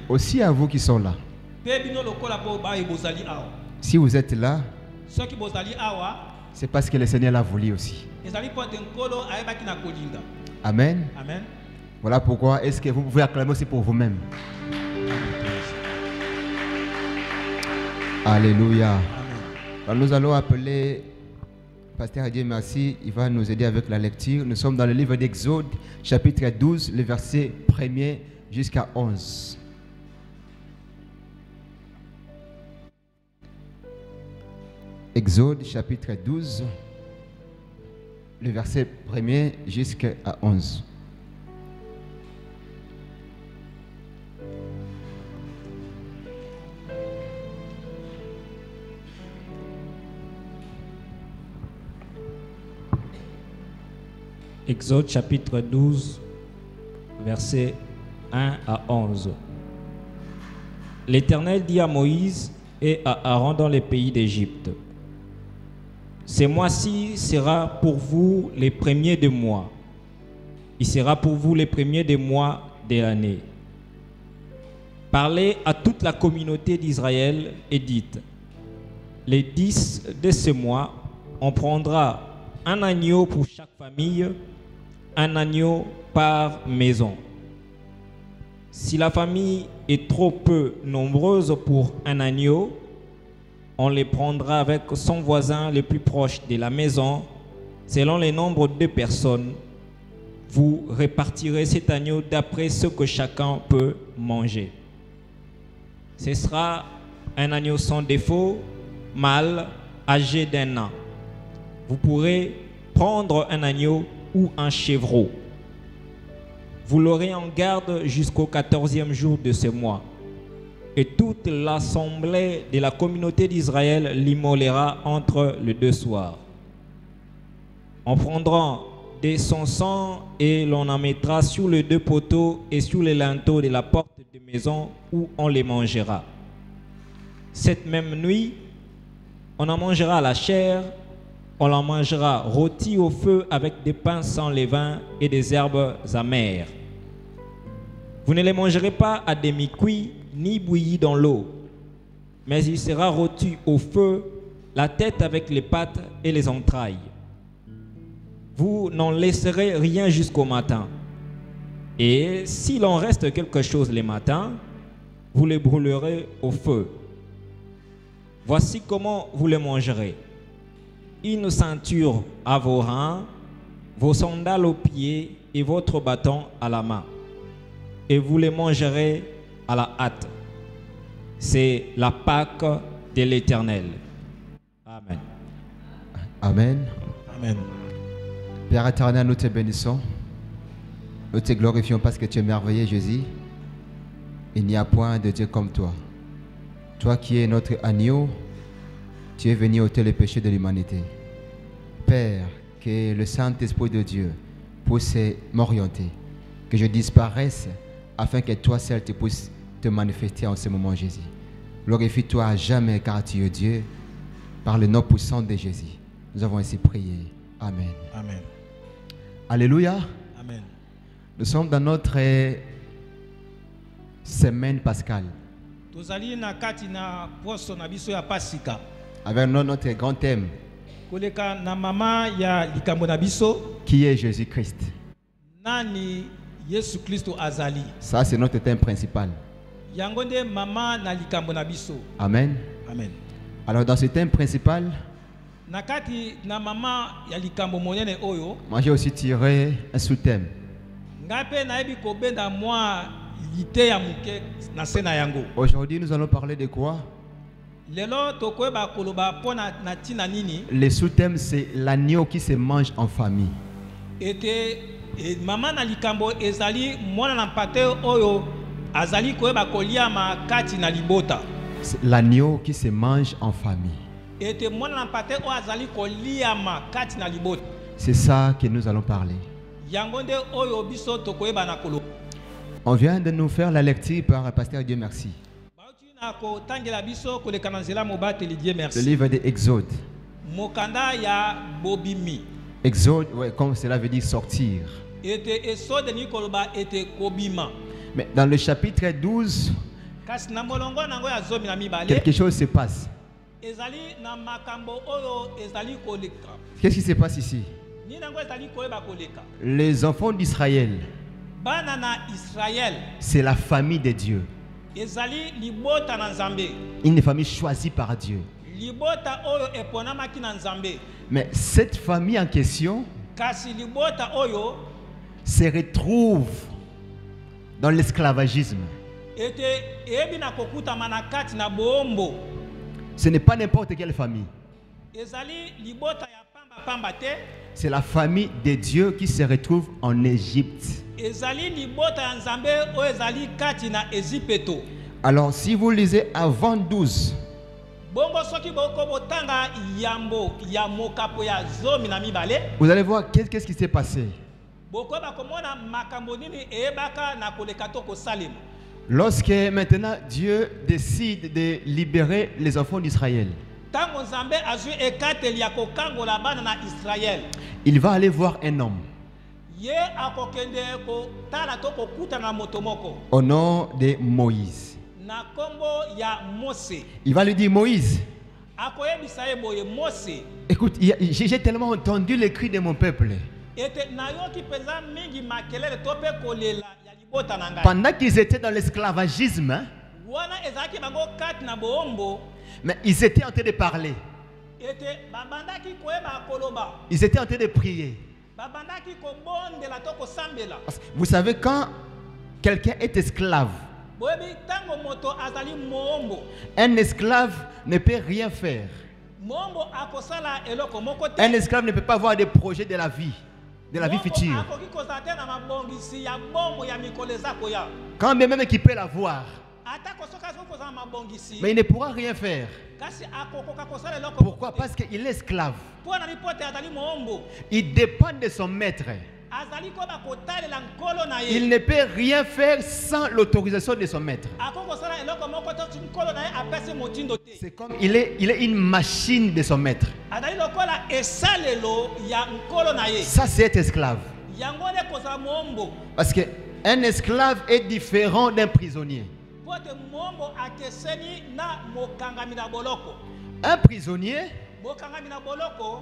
Aussi à vous qui sont là. Si vous êtes là, c'est parce que le Seigneur l'a voulu aussi. Amen. Amen. Voilà pourquoi est-ce que vous pouvez acclamer aussi pour vous-même. Alléluia. Alors nous allons appeler Pasteur Dieu merci, il va nous aider avec la lecture. Nous sommes dans le livre d'Exode, chapitre 12, le verset 1er jusqu'à 11. Exode, chapitre 12, le verset 1er jusqu'à 11. Exode chapitre 12, versets 1 à 11. L'Éternel dit à Moïse et à Aaron dans les pays d'Égypte: Ce mois-ci sera pour vous les premiers des mois. Il sera pour vous les premiers des mois de l'année. Parlez à toute la communauté d'Israël et dites: les 10 de ce mois, on prendra un agneau pour chaque famille, un agneau par maison. Si la famille est trop peu nombreuse pour un agneau, on les prendra avec son voisin le plus proche de la maison, selon le nombre de personnes. Vous répartirez cet agneau d'après ce que chacun peut manger. Ce sera un agneau sans défaut, mâle, âgé d'1 an. Vous pourrez prendre un agneau ou un chevreau. Vous l'aurez en garde jusqu'au 14e jour de ce mois. Et toute l'assemblée de la communauté d'Israël l'immolera entre les 2 soirs. On prendra de son sang et l'on en mettra sur les 2 poteaux et sur les linteaux de la porte de maison où on les mangera. Cette même nuit, on en mangera la chair. On la mangera rôtie au feu avec des pains sans levain et des herbes amères. Vous ne les mangerez pas à demi-cuit ni bouillis dans l'eau, mais il sera rôti au feu, la tête avec les pattes et les entrailles. Vous n'en laisserez rien jusqu'au matin. Et s'il en reste quelque chose le matin, vous les brûlerez au feu. Voici comment vous les mangerez: une ceinture à vos reins, vos sandales aux pieds et votre bâton à la main. Et vous les mangerez à la hâte. C'est la Pâque de l'Éternel. Amen. Amen. Amen. Père éternel, nous te bénissons. Nous te glorifions parce que tu es merveilleux, Jésus. Il n'y a point de Dieu comme toi. Toi qui es notre agneau, tu es venu ôter les péchés de l'humanité. Père, que le Saint-Esprit de Dieu puisse m'orienter, que je disparaisse afin que toi seul tu puisses te manifester en ce moment, Jésus. Glorifie-toi à jamais car tu es Dieu, par le nom puissant de Jésus. Nous avons ainsi prié. Amen. Amen. Alléluia. Amen. Nous sommes dans notre semaine pascale. Avec notre grand thème qui est Jésus-Christ. Ça, c'est notre thème principal. Amen. Amen. Alors, dans ce thème principal, moi j'ai aussi tiré un sous-thème. Aujourd'hui, nous allons parler de quoi? Le sous-thème, c'est l'agneau qui se mange en famille. C'est l'agneau qui se mange en famille. C'est ça que nous allons parler. On vient de nous faire la lecture par Pasteur Dieu merci. Le livre de Exode. Exode, ouais, comme cela veut dire sortir. Mais dans le chapitre 12, kasi na molongo nango ya zomi na mibale quelque chose se passe. ezali na makambo oyo ezali koleka Qu'est-ce qui se passe ici? ni nango ezali koyeba koleka Les enfants d'Israël, bana na Israël c'est la famille de Dieu. ezali libota na Nzambe Une famille choisie par Dieu. libota oyo eponamaki na Nzambe Mais cette famille en question kasi libota oyo se retrouve dans l'esclavagisme. ete eyebi na kokutama na kati na boombo Ce n'est pas n'importe quelle famille. ezali libota ya pamba te C'est la famille de Dieu qui se retrouve en Égypte. ezali libota ya Nzambe oyo ezali kati na Ezipeto. Alors, si vous lisez avant 12, bongo soki boko botanga yambo ya mokapo ya zomi na mibale vous allez voir qu'est-ce qui s'est passé. boko bakomona makambo nini eyebaka na koleka to kosalema Lorsque maintenant Dieu décide de libérer les enfants d'Israël, tango Nzambe azwi ekateli ya kokangola bana na Israël il va aller voir un homme ye akokende kotala to kokutana na moto moko au nom de Moïse. na kombo ya Mose. Il va lui dire, Moïse, akoyebisa ye boye Mose écoute, j'ai tellement entendu les cris de mon peuple. ete nayoki penza mingi makelele to pe kolela ya libota na ngai Pendant qu'ils étaient dans l'esclavagisme, hein, wana ezalaki bango kati na boombo mais ils étaient en train de parler. ete babandaki koyeba koloba Ils étaient en train de prier. babandaki kobondela to kosambela Parce que vous savez, quand quelqu'un est esclave, boyebi tango moto azali moombo un esclave ne peut rien faire. moombo akosala eloko moko te Un esclave ne peut pas avoir des projets de la vie future. akoki kozala te na mabongisi ya bombo ya mikolo eza koya Quand bien même qu'il peut l'avoir, atako soki azoki kozala mabongisi mais il ne pourra rien faire. kasi akokoka kosala eloko Pourquoi? Parce qu'il est esclave. mpo na lipote azali moombo Il dépend de son maître. azali koba kotalela nkolo na Il ye ne peut rien faire sans l'autorisation de son maître. akoki kosala eloko moko to nkolo na ye apesi motindo te C'est comme il est une machine de son maître. azali lokola esalelo ya nkolo na ye Ça, c'est être esclave. yango nde kozala moombo Parce qu'un esclave est différent d'un prisonnier. po ete moombo akeseni na mokangami na boloko Un prisonnier, mokangami na boloko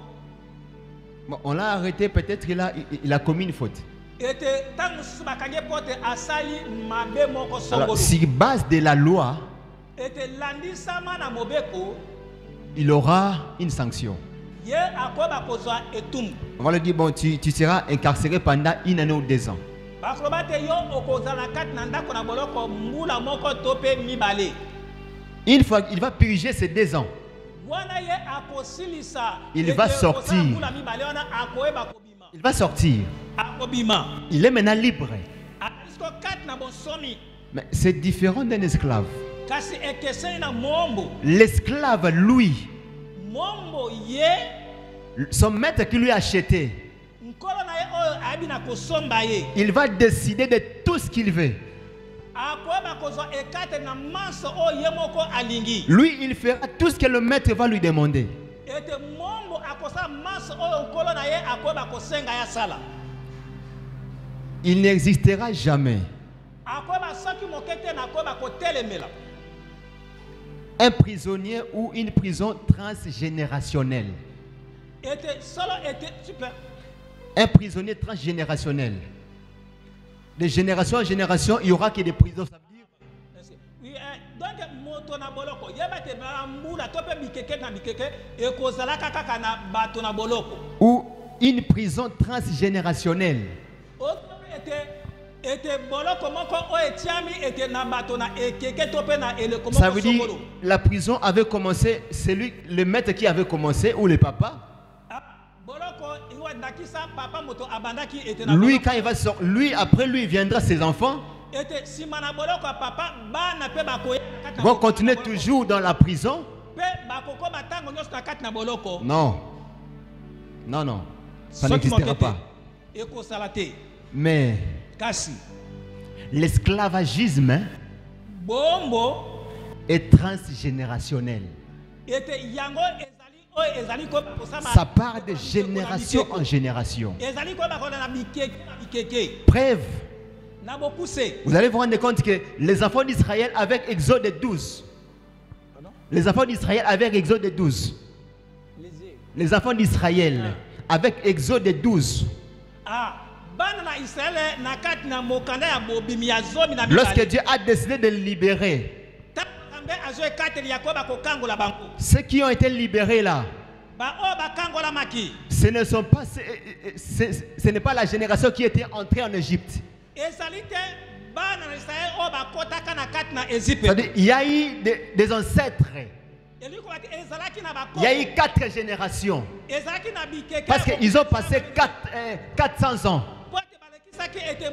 bon, on l'a arrêté, peut-être il a commis une faute. ete ntango mosusu bakangi po ete asali mabe moko Alors, songolo sur base de la loi, ete landisama na mobeko il aura une sanction. ye akoyeba kozwa etumbu On va lui dire, bon, tu seras incarcéré pendant 1 année ou 2 ans. bakoloba te yo okozala na kati na ndako na boloko mbula moko to mpe mibale Une fois, il va purger ces 2 ans. wana ye akosilisa Il va ete sortir. kosala mbula mibale wana akoyeba kobima Il va sortir. akobima Il est maintenant libre. alisko kati na bonsomi Mais c'est différent d'un esclave. kasi ekeseni na mombo L'esclave, lui, mombo ye son maître qui lui a acheté, nkolo na ye oyo ayebi na kosomba ye il va décider de tout ce qu'il veut. akoyeba kozwa ekate na manso oyo ye moko alingi Lui, il fera tout ce que le maître va lui demander. ete mombo akosala manso oyo nkolo na ye akoyeba kosenga ye asala Il n'existera jamais akoyeba soki moke te na akoyeba kotelemela un prisonnier ou une prison transgénérationnelle. ete solo ete super Un prisonnier transgénérationnel. De génération en génération, il y aura que des prisons. Ça veut dire, oui, donc moto na boloko yeba te na mbula to pe bikeke na bikeke ekozalaka kaka na bato na boloko ou une prison transgénérationnelle. ete boloko moko oyo etiami ete na bato na ekeke to pe na eleko Ça moko veut dire songolo la prison avait commencé, c'est lui, le maître qui avait commencé, ou le papa. boloko iwa ndakisa papa moto abandaki ete na Lui, boloko. quand il va sortir, lui, après lui, viendra ses enfants, ete sima na boloko ya papa bana pe bakoya kati na vont boloko continuer na boloko. toujours dans la prison. pe bakoko batango nyonso na kati na boloko Non. Non, non. Ça Soki n'existera moke pas. te, ekosala te Mais kasi l'esclavagisme hein, bombo est transgénérationnel. ete yango ezali oyo ezali koyeba kosala Ça part de génération en génération. ezali koyeba kola na bikeke na bikeke Preuve, na bokuse. Vous allez vous rendre compte que les enfants d'Israël avec Exode 12, les enfants d'Israël avec Exode 12, les enfants d'Israël avec Exode 12, lorsque Dieu a décidé de libérer ceux qui ont été libérés là, ce n'est pas la génération qui était entrée en Égypte. C'est-à-dire, il y a eu des ancêtres. Il y a eu 4 générations. Parce qu'ils ont passé 400 ans.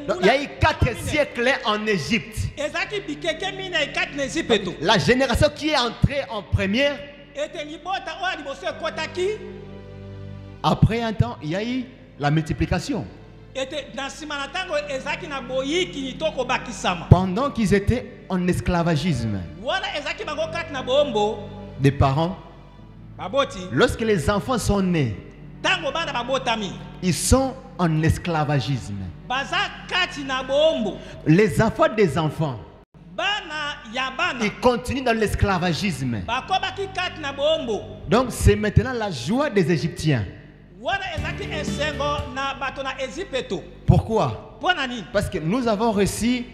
Donc, il y a eu 4 siècles en Égypte. La génération qui est entrée en première, après un temps, il y a eu la multiplication. Pendant qu'ils étaient en esclavagisme, des parents, lorsque les enfants sont nés, ils sont en esclavagisme. Les enfants des enfants, ils continuent dans l'esclavagisme. Donc c'est maintenant la joie des Égyptiens. Pourquoi? Parce que nous avons reçu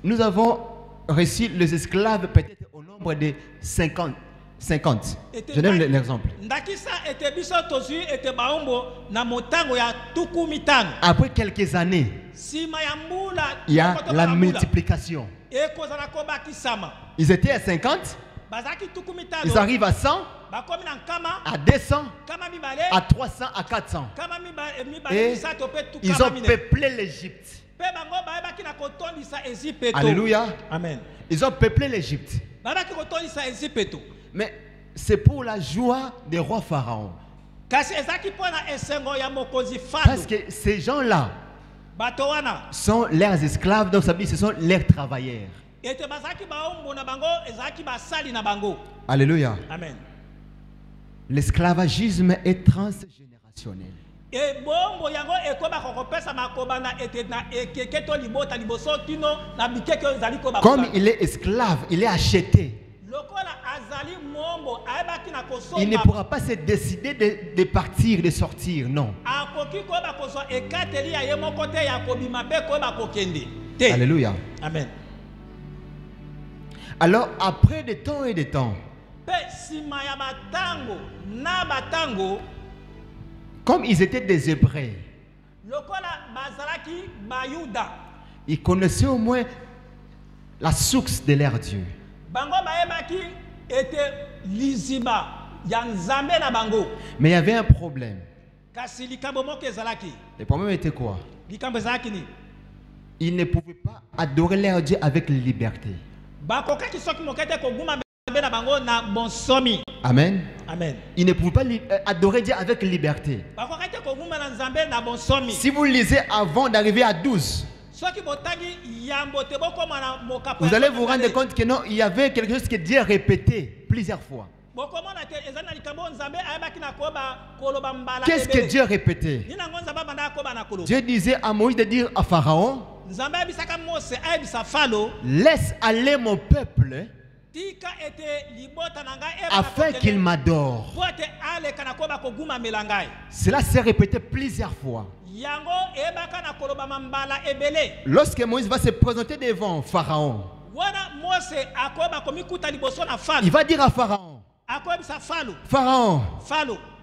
les esclaves peut-être au nombre de 50. Je donne l'exemple. Après quelques années, il y a la multiplication. Ils étaient à 50, ils arrivent à 100, à 200, à 300, à 400. Et ils ont peuplé l'Égypte. Alléluia. Amen. Ils ont peuplé l'Égypte. Mais c'est pour la joie des rois pharaons. Parce que ces gens-là sont leurs esclaves, donc ça veut dire que ce sont leurs travailleurs. Alléluia. Amen. L'esclavagisme est transgénérationnel. Comme il est esclave, il est acheté. Il ne pourra pas se décider de partir, de sortir, non. Alléluia. Amen. Alors, après des temps et des temps, comme ils étaient des Hébreux, ils connaissaient au moins la source de leur Dieu. Mais il y avait un problème. Le problème était quoi? Ils ne pouvaient pas adorer leur Dieu avec liberté. Amen. Amen. Ils ne pouvaient pas adorer Dieu avec liberté. Si vous lisez avant d'arriver à 12, vous allez vous rendre compte que non, il y avait quelque chose que Dieu répétait plusieurs fois. Qu'est-ce que Dieu répétait? Dieu disait à Moïse de dire à Pharaon, laisse aller mon peuple afin qu'il m'adore. Cela s'est répété plusieurs fois. Lorsque Moïse va se présenter devant Pharaon, il va dire à Pharaon, Pharaon,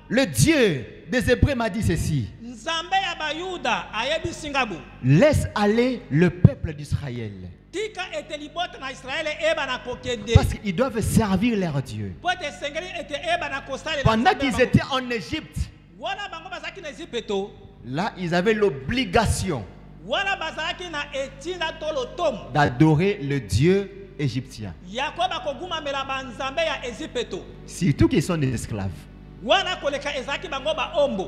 le Dieu des Hébreux m'a dit ceci. Laisse aller le peuple d'Israël. Parce qu'ils doivent servir leur Dieu. Pendant qu'ils étaient en Égypte, là, ils avaient l'obligation d'adorer le Dieu égyptien. Surtout qu'ils sont des esclaves.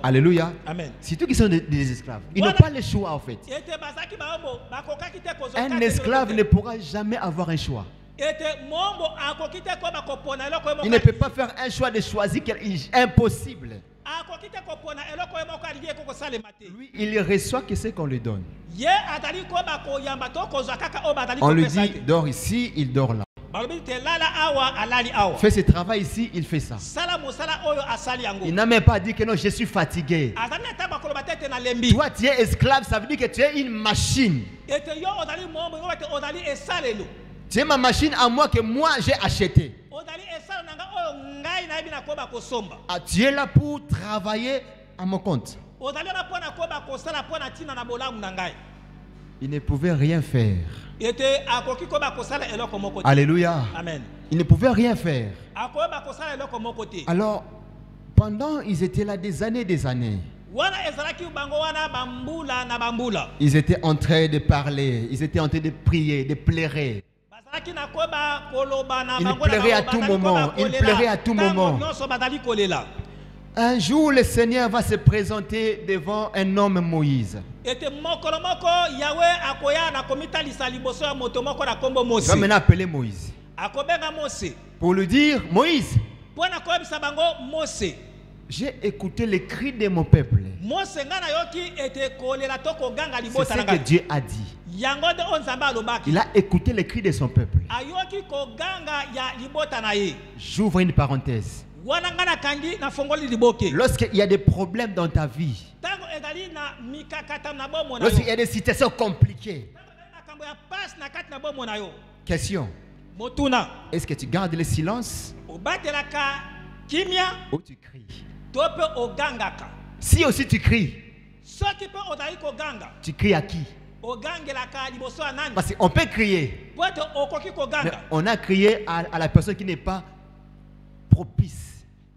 Alléluia. Amen. Surtout qu'ils sont des esclaves. Ils n'ont pas le choix en fait. Un esclave ne pourra jamais avoir un choix. Il ne peut pas faire un choix de choisir. Impossible. akoki te kopona eloko ye moko alingi ekokosalema te. Lui, il reçoit que ce qu'on lui donne. Ye atali koba koyamba to kozwa kaka oyo batali On lui kopesa dit, ye. dors ici, il dort là. Balobi te lala awa alali awa. Fais ce travail ici, il fait ça. Sala mosala oyo asali yango. Il n'a même pas dit que non, je suis fatigué. Azali na taba koloba te na lembi. Toi, tu es esclave, ça veut dire que tu es une machine. Ete yo odali mombo ngo te odali esalelo. Tu es ma machine à moi que moi j'ai acheté. Odali esalo nanga oyo ngai na yebi na koba kosomba. Ah, tu es là pour travailler à mon compte. Odali na pona koba kosala pona tina na bolamu na ngai. Il ne pouvait rien faire. Ete akoki koba kosala eloko moko te. Alléluia. Amen. Il ne pouvait rien faire. Akoba kosala eloko moko te. Alors, pendant, ils étaient là des années. Wana ezalaki bango wana bambula na bambula. Ils étaient en train de parler, ils étaient en train de prier, de pleurer. Bazalaki na koba koloba na Il bango pleurait na à bango, tout bazali moment, koba il kolela. pleurait à tout Tango moment. nyonso bazali kolela. Un jour, le Seigneur va se présenter devant un homme Moïse. Ete mokolo moko Yahweh akoya na komitalisa liboso ya moto moko na kombo Il Mose. va maintenant appeler Moïse Akobenga Mose. pour lui dire, Moïse, Pona koyebisa bango Mose. j'ai écouté les cris de mon peuple. Mose nga na yoki ete kolela to koganga C'est libota ce na que ngai. Dieu a dit. Yango de on nzambe alobaki. Il a écouté les cris de son peuple. Ayoki koganga ya libota na ye. J'ouvre une parenthèse. Wana nga na kangi na fongoli liboke. Lorsqu'il y a des problèmes dans ta vie, Tango ezali na mikakata na bomo na lorsqu'il y yo. a des situations compliquées, Tango ezali na kambo ya passe na kati na bomo na yo. question, Motuna. est-ce que tu gardes le silence Obatelaka kimia ou tu cries? to pe ogangaka. Si aussi tu cries, Soki pe odali koganga. tu cries à qui? Ogangelaka liboso ya nani? Parce qu'on peut crier, Po ete okoki mais koganga. on a crié à la personne qui n'est pas propice.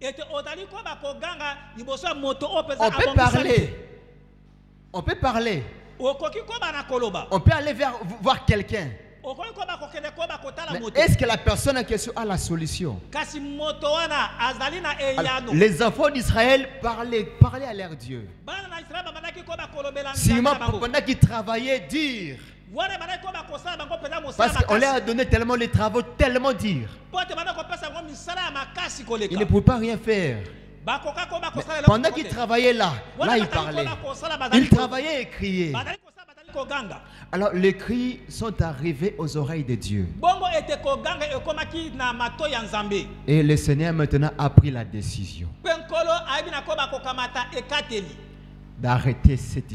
Ete odali koba koganga liboso ya moto o pesa On peut parler. On peut parler. Okoki koba na koloba. On peut aller voir quelqu'un. Okoki koba kokende koba kotala Mais moto. est-ce que la personne en question a la solution? Kasi moto wana azali na Alors, eyano. les enfants d'Israël parlaient à leur Dieu. Bana na Israël bamanaki koba kolobela Sûrement nzambe na bango. pendant qu'ils travaillaient dur. Wana banaki koba kosala bango peza mosala Parce qu'on leur makasi. a donné tellement les travaux, tellement durs. Po ete banaki kopesa bango misala ya makasi koleka. Ils ne pouvaient pas rien faire. Bakoka koba kosala eloko Pendant moko qu'ils te. travaillaient là Wana ils batali parlaient. koba kosala bazali Ils ko- travaillaient et criaient. Bazali kosala bazali koganga. Alors les cris sont arrivés aux oreilles de Dieu. Bongo ete koganga ekomaki na mato ya nzambe. Et le Seigneur maintenant a pris la décision Pe nkolo ayebi na koba kokamata ekateli. d'arrêter cette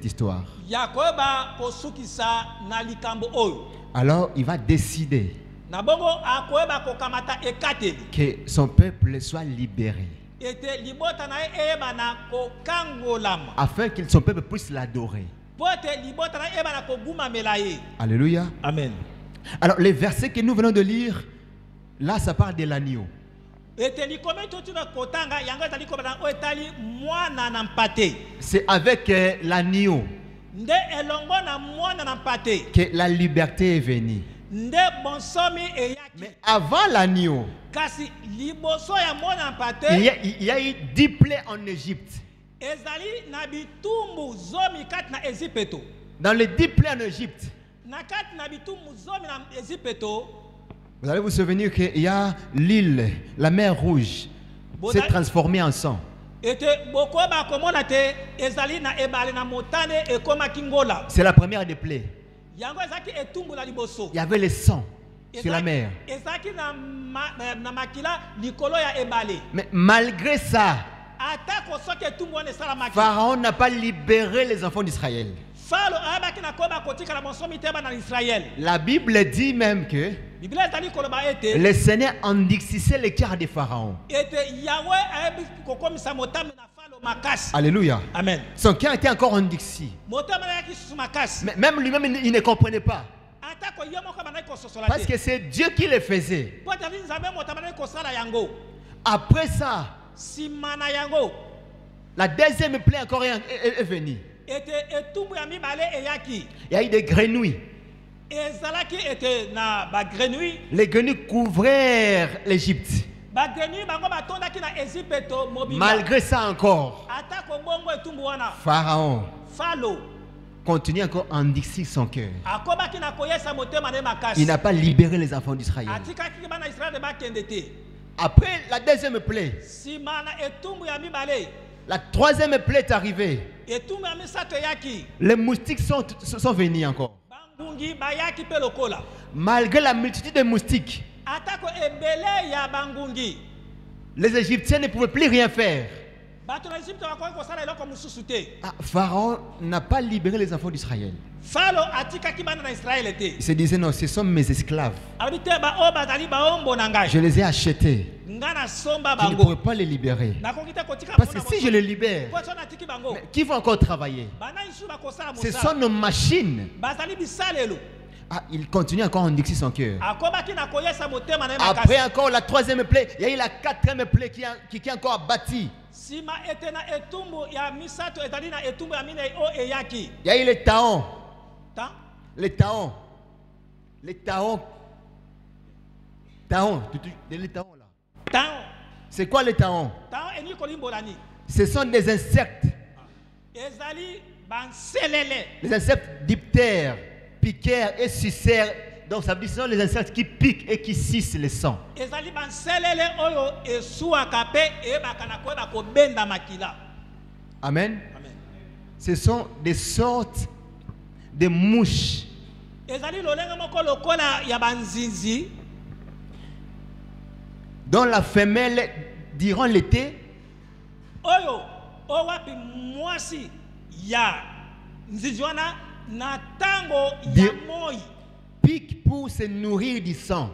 histoire. Ya koyeba kosukisa na likambo oyo. Alors il va décider Na bongo akoyeba kokamata ekateli. que son peuple soit libéré, Ete libota na ye eyeba na kokangolama. afin que son peuple puisse l'adorer. Po ete libota na ye eyeba na kogumamela ye. Alléluia. Amen. Alors les versets que nous venons de lire, là ça parle de l'agneau. Ete likome totuna kotanga yango ezali koba na oyo etali mwana na mpate. C'est avec l'agneau Nde elongo na mwana na mpate. que la liberté est venue. Nde bonsomi eyaki. Mais avant l'agneau, Kasi liboso ya mwana na mpate. il y a eu 10 plaies en Égypte. Ezali na bitumbu zomi kati na Ezipeto. Dans les 10 plaies en Égypte, Na kati na bitumbu zomi na Ezipeto. vous allez vous souvenir qu'il y a l'île, la mer Rouge, s'est transformée en sang. Ete bokoba komona te ezali na ebale na motane ekomaki ngola. C'est la première des plaies. Yango ezaki etumbu la liboso. Il y avait le sang sur la mer. Ezaki na makila likolo ya ebale. Mais malgré ça, Atako soki etumbu wana esalamaki. Pharaon n'a pas libéré les enfants d'Israël. Falo ayabaki na koba kotika na bonsomi te bana Israël. La Bible dit même que Biblia ezali koloba ete le Seigneur endurcissait le cœur de Pharaon. ete Yahweh ayebi kokomisa motame na Falo makasi. Alléluia. Amen. Son cœur était encore endurci. Motame na yaki susu makasi. Mais même lui-même, il ne comprenait pas. Atako ye moko bana kososola Parce te. que c'est Dieu qui le faisait. Po tali nzambe motame na kosala yango. Après ça, Sima na yango. la deuxième plaie encore est venue. Ete etumbu ya mibale eyaki. Il y a eu des grenouilles. Ezalaki ete na ba grenouille. Les grenouilles couvrirent l'Égypte. Ba grenouille bango batondaki na Ezipeto mobimba. Malgré ça encore, Atako bongo etumbu wana. Pharaon Falo. continue encore à endurcir son cœur. Akobaki na koyesa motema ne makasi. Il n'a pas libéré les enfants d'Israël. Atikaki bana Israël bakende te. Après la deuxième plaie, nsima na etumbu ya mibale la troisième plaie est arrivée. etumbu ya misato eyaki Les moustiques sont venus encore. bangungi bayaki mpe lokola Malgré la multitude de moustiques, atako ebele ya bangungi les Égyptiens ne pouvaient plus rien faire. bato na Egypte bakoki kosala eloko mosusu te. Pharaon n'a pas libéré les enfants d'Israël. Falo atikaki bana na Israël te. Il se disait non, ce sont mes esclaves. Abi te ba o bazali baombo na ngai Je les ai achetés. ngana somba Je ne bango pourrais pas les libérer. nakoki te kotika Parce que si je les libère, po so natiki bango mais qui vont encore travailler? bana isu bakosala Ce mosala sont nos machines. bazali bisalelo Il continue encore à endurcir son cœur. akobaki na koyesa motema na ye Après makasi encore la troisième plaie, il y a eu la quatrième plaie qui est encore abattie. sima ete na etumbu ya misato ezali na etumbu ya minei o eyaki Il y a eu les taons. ta Les taons. Les taons. Taons. Les taons là. tao C'est quoi les taons? tao eni kolimbolani Ce sont des insectes. ezali banselele Les insectes diptères, piqueurs et suceurs. Donc ça veut dire que ce sont les insectes qui piquent et qui sucent le sang. ezali banselele oyo esuwaka mpe eyebaka na koyeba kobenda makila. Amen. Amen. Ce sont des sortes de mouches ezali lolenge moko lokola ya banzinzi dont la femelle, durant l'été, oyo owapi mwasi ya nzinzi wana na tango ya moi pique pour se nourrir du sang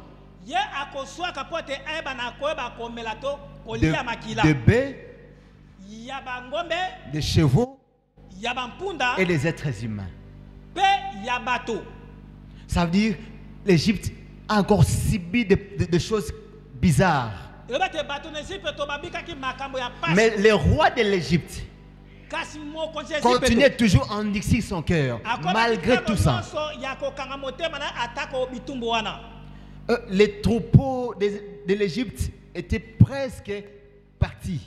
ye akoswaka po ete ayeba na koyeba komela to de, kolia makila de bœufs, ya bangombe de chevaux ya bampunda et des êtres humains. mpe ya bato. Ça veut dire l'Égypte a encore subi des choses bizarres. Eyeba te bato na Egypte to babikaki makambo ya pasi Mais le roi de l'Égypte kasi mokonzi ya continuait Egypte toujours à endurcir son cœur malgré tout ça. ya kokanga motema na atako bitumbu wana. Les troupeaux de l'Égypte étaient presque partis.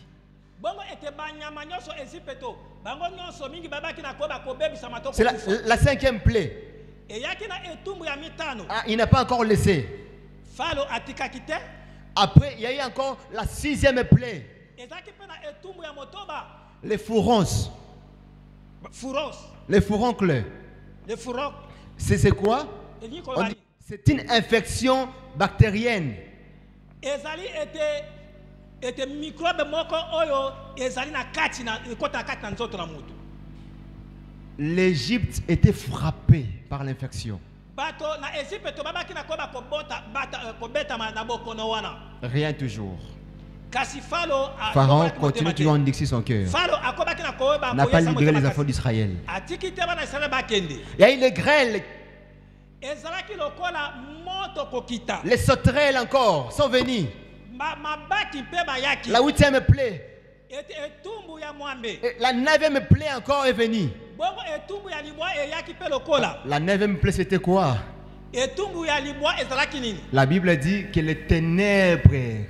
Bongo ete banyama nyonso Egypte to bango nyonso mingi babaki na koyeba kobebisa matoko C'est la cinquième plaie. eyaki na etumbu ya mitano Il n'a pas encore laissé. falo atikaki te. Après, il y a eu encore la sixième plaie. ezalaki mpe na etumbu ya motoba Les fourons. furos Les furoncles. le furok C'est quoi? elingi On kolobani dit, c'est une infection bactérienne. ezali ete microbe moko oyo ezali na kati na ekota na kati na nzoto na moto. L'Égypte était frappée par l'infection. Bato na Egypte to babaki na koyeba kobetama na bokono wana Rien toujours. kasi falo Pharaon continue toujours à endurcir son cœur. falo akobaki na koyeba N'a pas koyesa libéré les motema enfants kasi. d'Israël. atiki te bana Israël bakende Il y a eu les grêles, ezalaki lokola moto kokita les sauterelles encore sont venus. mabaki mpe bayaki La huitième plaie. ete etumbu ya mwambe Et la neuvième plaie encore est venue. bongo etumbu ya libwa eyaki mpe lokola La neuvième plaie, c'était quoi? etumbu ya libwa ezalaki nini. La Bible dit que les ténèbres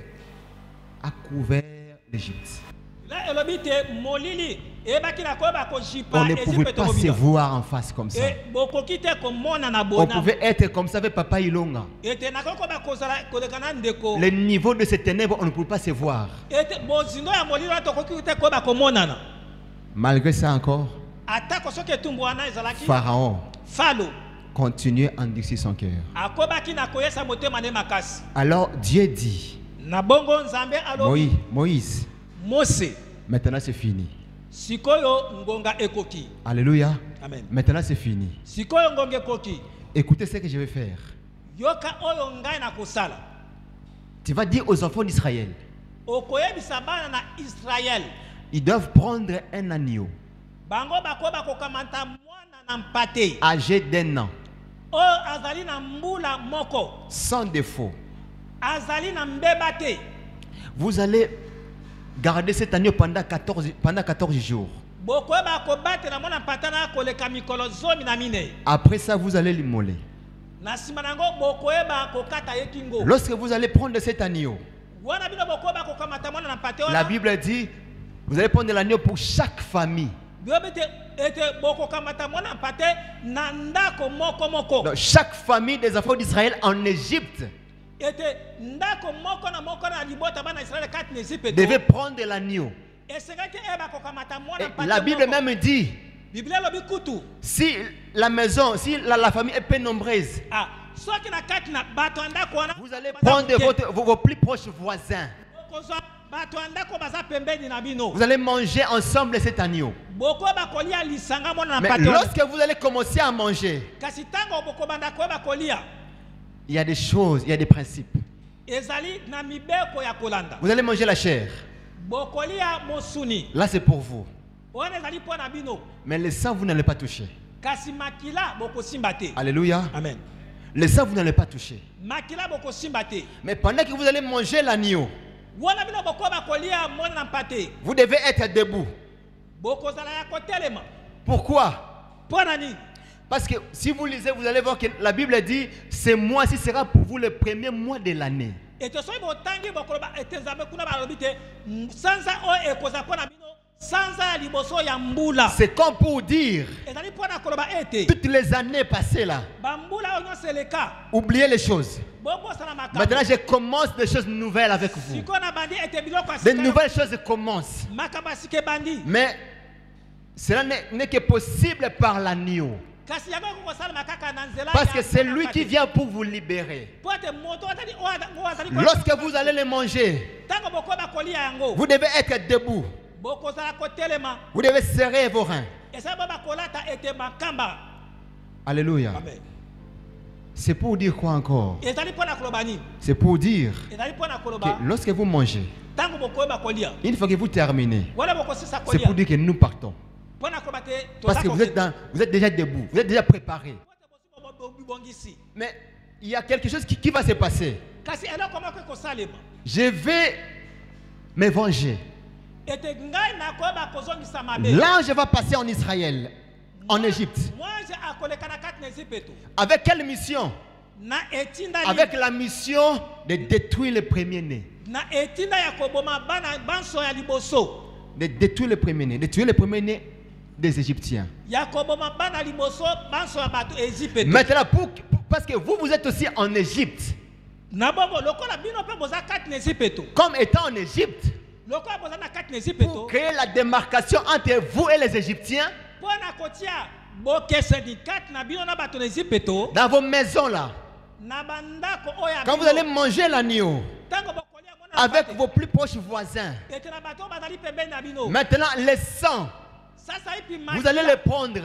a couvert l'Égypte. la elobi te molili eyebaki na koyeba kojipa On ne pouvait Egypte pas se mobila voir en face comme ça. bokoki te komona na On bona pouvait être comme ça avec Papa Ilonga. ete nakoki koyeba kozala koleka na ndeko Le niveau de ces ténèbres, on ne pouvait pas se voir. ete bozindo ya molili wana tokoki te koyeba komonana. Malgré ça encore, atako soki etumbu wana ezalaki Pharaon falo continuait à endurcir son cœur. akobaki na koyesa motema ne makasi. Alors Dieu dit, na bongo nzambe alobi Moïse, Mose maintenant c'est fini. sikoyo ngonga ekoki. Alléluia. Amen. Maintenant c'est fini. Sikoyo ngonga ekoki Écoutez ce que je vais faire. yoka oyo ngai na kosala Tu vas dire aux enfants d'Israël, okoyebisa bana na Israël ils doivent prendre un agneau bango bakoba kokamata mwana na mpate âgé d'1 an, oyo azali na mbula moko sans défaut. azali na mbeba te. Vous allez garder cet agneau pendant 14 jours. bokoyeba kobatela mwana mpata na koleka mikolo zomi na mine. Après ça, vous allez l'immoler. na nsima nango bokoyeba kokata ye kingo. Lorsque vous allez prendre cet agneau, wana bino bokoyeba kokamata mwana na mpate la wana Bible dit, vous allez prendre l'agneau pour chaque famille. biobi ete bokokamata mwana na mpate na ndako moko moko. Donc, chaque famille des enfants d'Israël en Égypte ete ndako moko na moko na libota bana Israël kati na Égypte devait prendre l'agneau. esengaki eba kokamata mwana Et mpate la Bible moko. même dit, Biblia lobi kutu si la maison, si la famille est peu nombreuse, soki na kati na bato ya ndako wana vous allez prendre vos plus proches voisins. okozwa bato ya ndako baza pembeni na bino Vous allez manger ensemble cet agneau. bokoyeba kolia lisanga mwana na Mais mpate wana. lorsque vous allez commencer à manger, kasi ntango bokobanda koyeba kolia il y a des choses, il y a des principes. ezali na mibeko ya kolanda Vous allez manger la chair. bokolia mosuni Là, c'est pour vous. wana ezali mpo na bino Mais le sang, vous n'allez pas toucher. kasi makila bokosimba te. Alléluia. Amen. Le sang, vous n'allez pas toucher. makila bokosimba te. Mais pendant que vous allez manger l'agneau, wana bino bokoba kolia mwana na mpate vous devez être debout. bokozala ya kotelema Pourquoi? mpo na nini? Parce que si vous lisez, vous allez voir que la Bible dit, ce mois-ci sera pour vous le premier mois de l'année. ete soki botangi bokoloba ete nzambe kuna balobi te sanza oyo ekozala mpo na bino sanza ya liboso ya mbula. C'est comme pour dire, ezali mpo na koloba ete toutes les années passées là, bambula oyo nyonso eleka oubliez les choses. bobosana makambo. Maintenant, je commence des choses nouvelles avec vous. sikoyo na bandi ete biloko ya De sika nouvelles choses commencent. makambo ya sika ebandi Mais cela n'est que possible par l'agneau. kasi yango ekokosalama kaka na nzela Parce ya que c'est lui mpate. qui vient pour vous libérer. po ete moto atali oyo azali Lorsque vous allez les manger, ntango bokoyeba kolia yango vous devez être debout. bokozala kotelema Vous devez serrer vos reins. esali bo bakolata ete makamba. Alléluia. Amen. C'est pour dire quoi encore? ezali mpo na koloba nini? C'est pour dire ezali mpo na que koloba lorsque vous mangez, ntango bokoyeba kolia une fois que vous terminez, wana bokosisa c'est kolia pour dire que nous partons. mpo na koloba te Parce que vous êtes déjà debout, vous êtes déjà préparé. bibongisi Mais il y a quelque chose qui va se passer. kasi eloko moko ekosalema Je vais me venger. ete ngai nakoyeba kozongisa mabe. L'ange va passer en Israël, en Égypte. mwanze akoleka na kati na Ezipeto Avec quelle mission? na etinda Avec la mission de détruire les premiers-nés. na etinda ya koboma bana banso ya liboso De détruire les premiers-nés. De tuer les premiers-nés des Égyptiens. ya koboma bana liboso banso ya bato Ezipeto. Maintenant, parce que vous êtes aussi en Égypte. na bongo lokola bino mpe boza kati na Ezipeto Comme étant en Égypte, lokola boza na kati na pour Ezipeto créer la démarcation entre vous et les Égyptiens, mpo na kotia bokeseni kati na bino na bato na Ezipeto dans vos maisons là, na bandako oyo ya quand vous allez manger l'agneau ntango bokolia mwana avec vos plus proches voisins, ete na bato oyo bazali pembeni na bino maintenant le sang, sasa ipi vous allez le prendre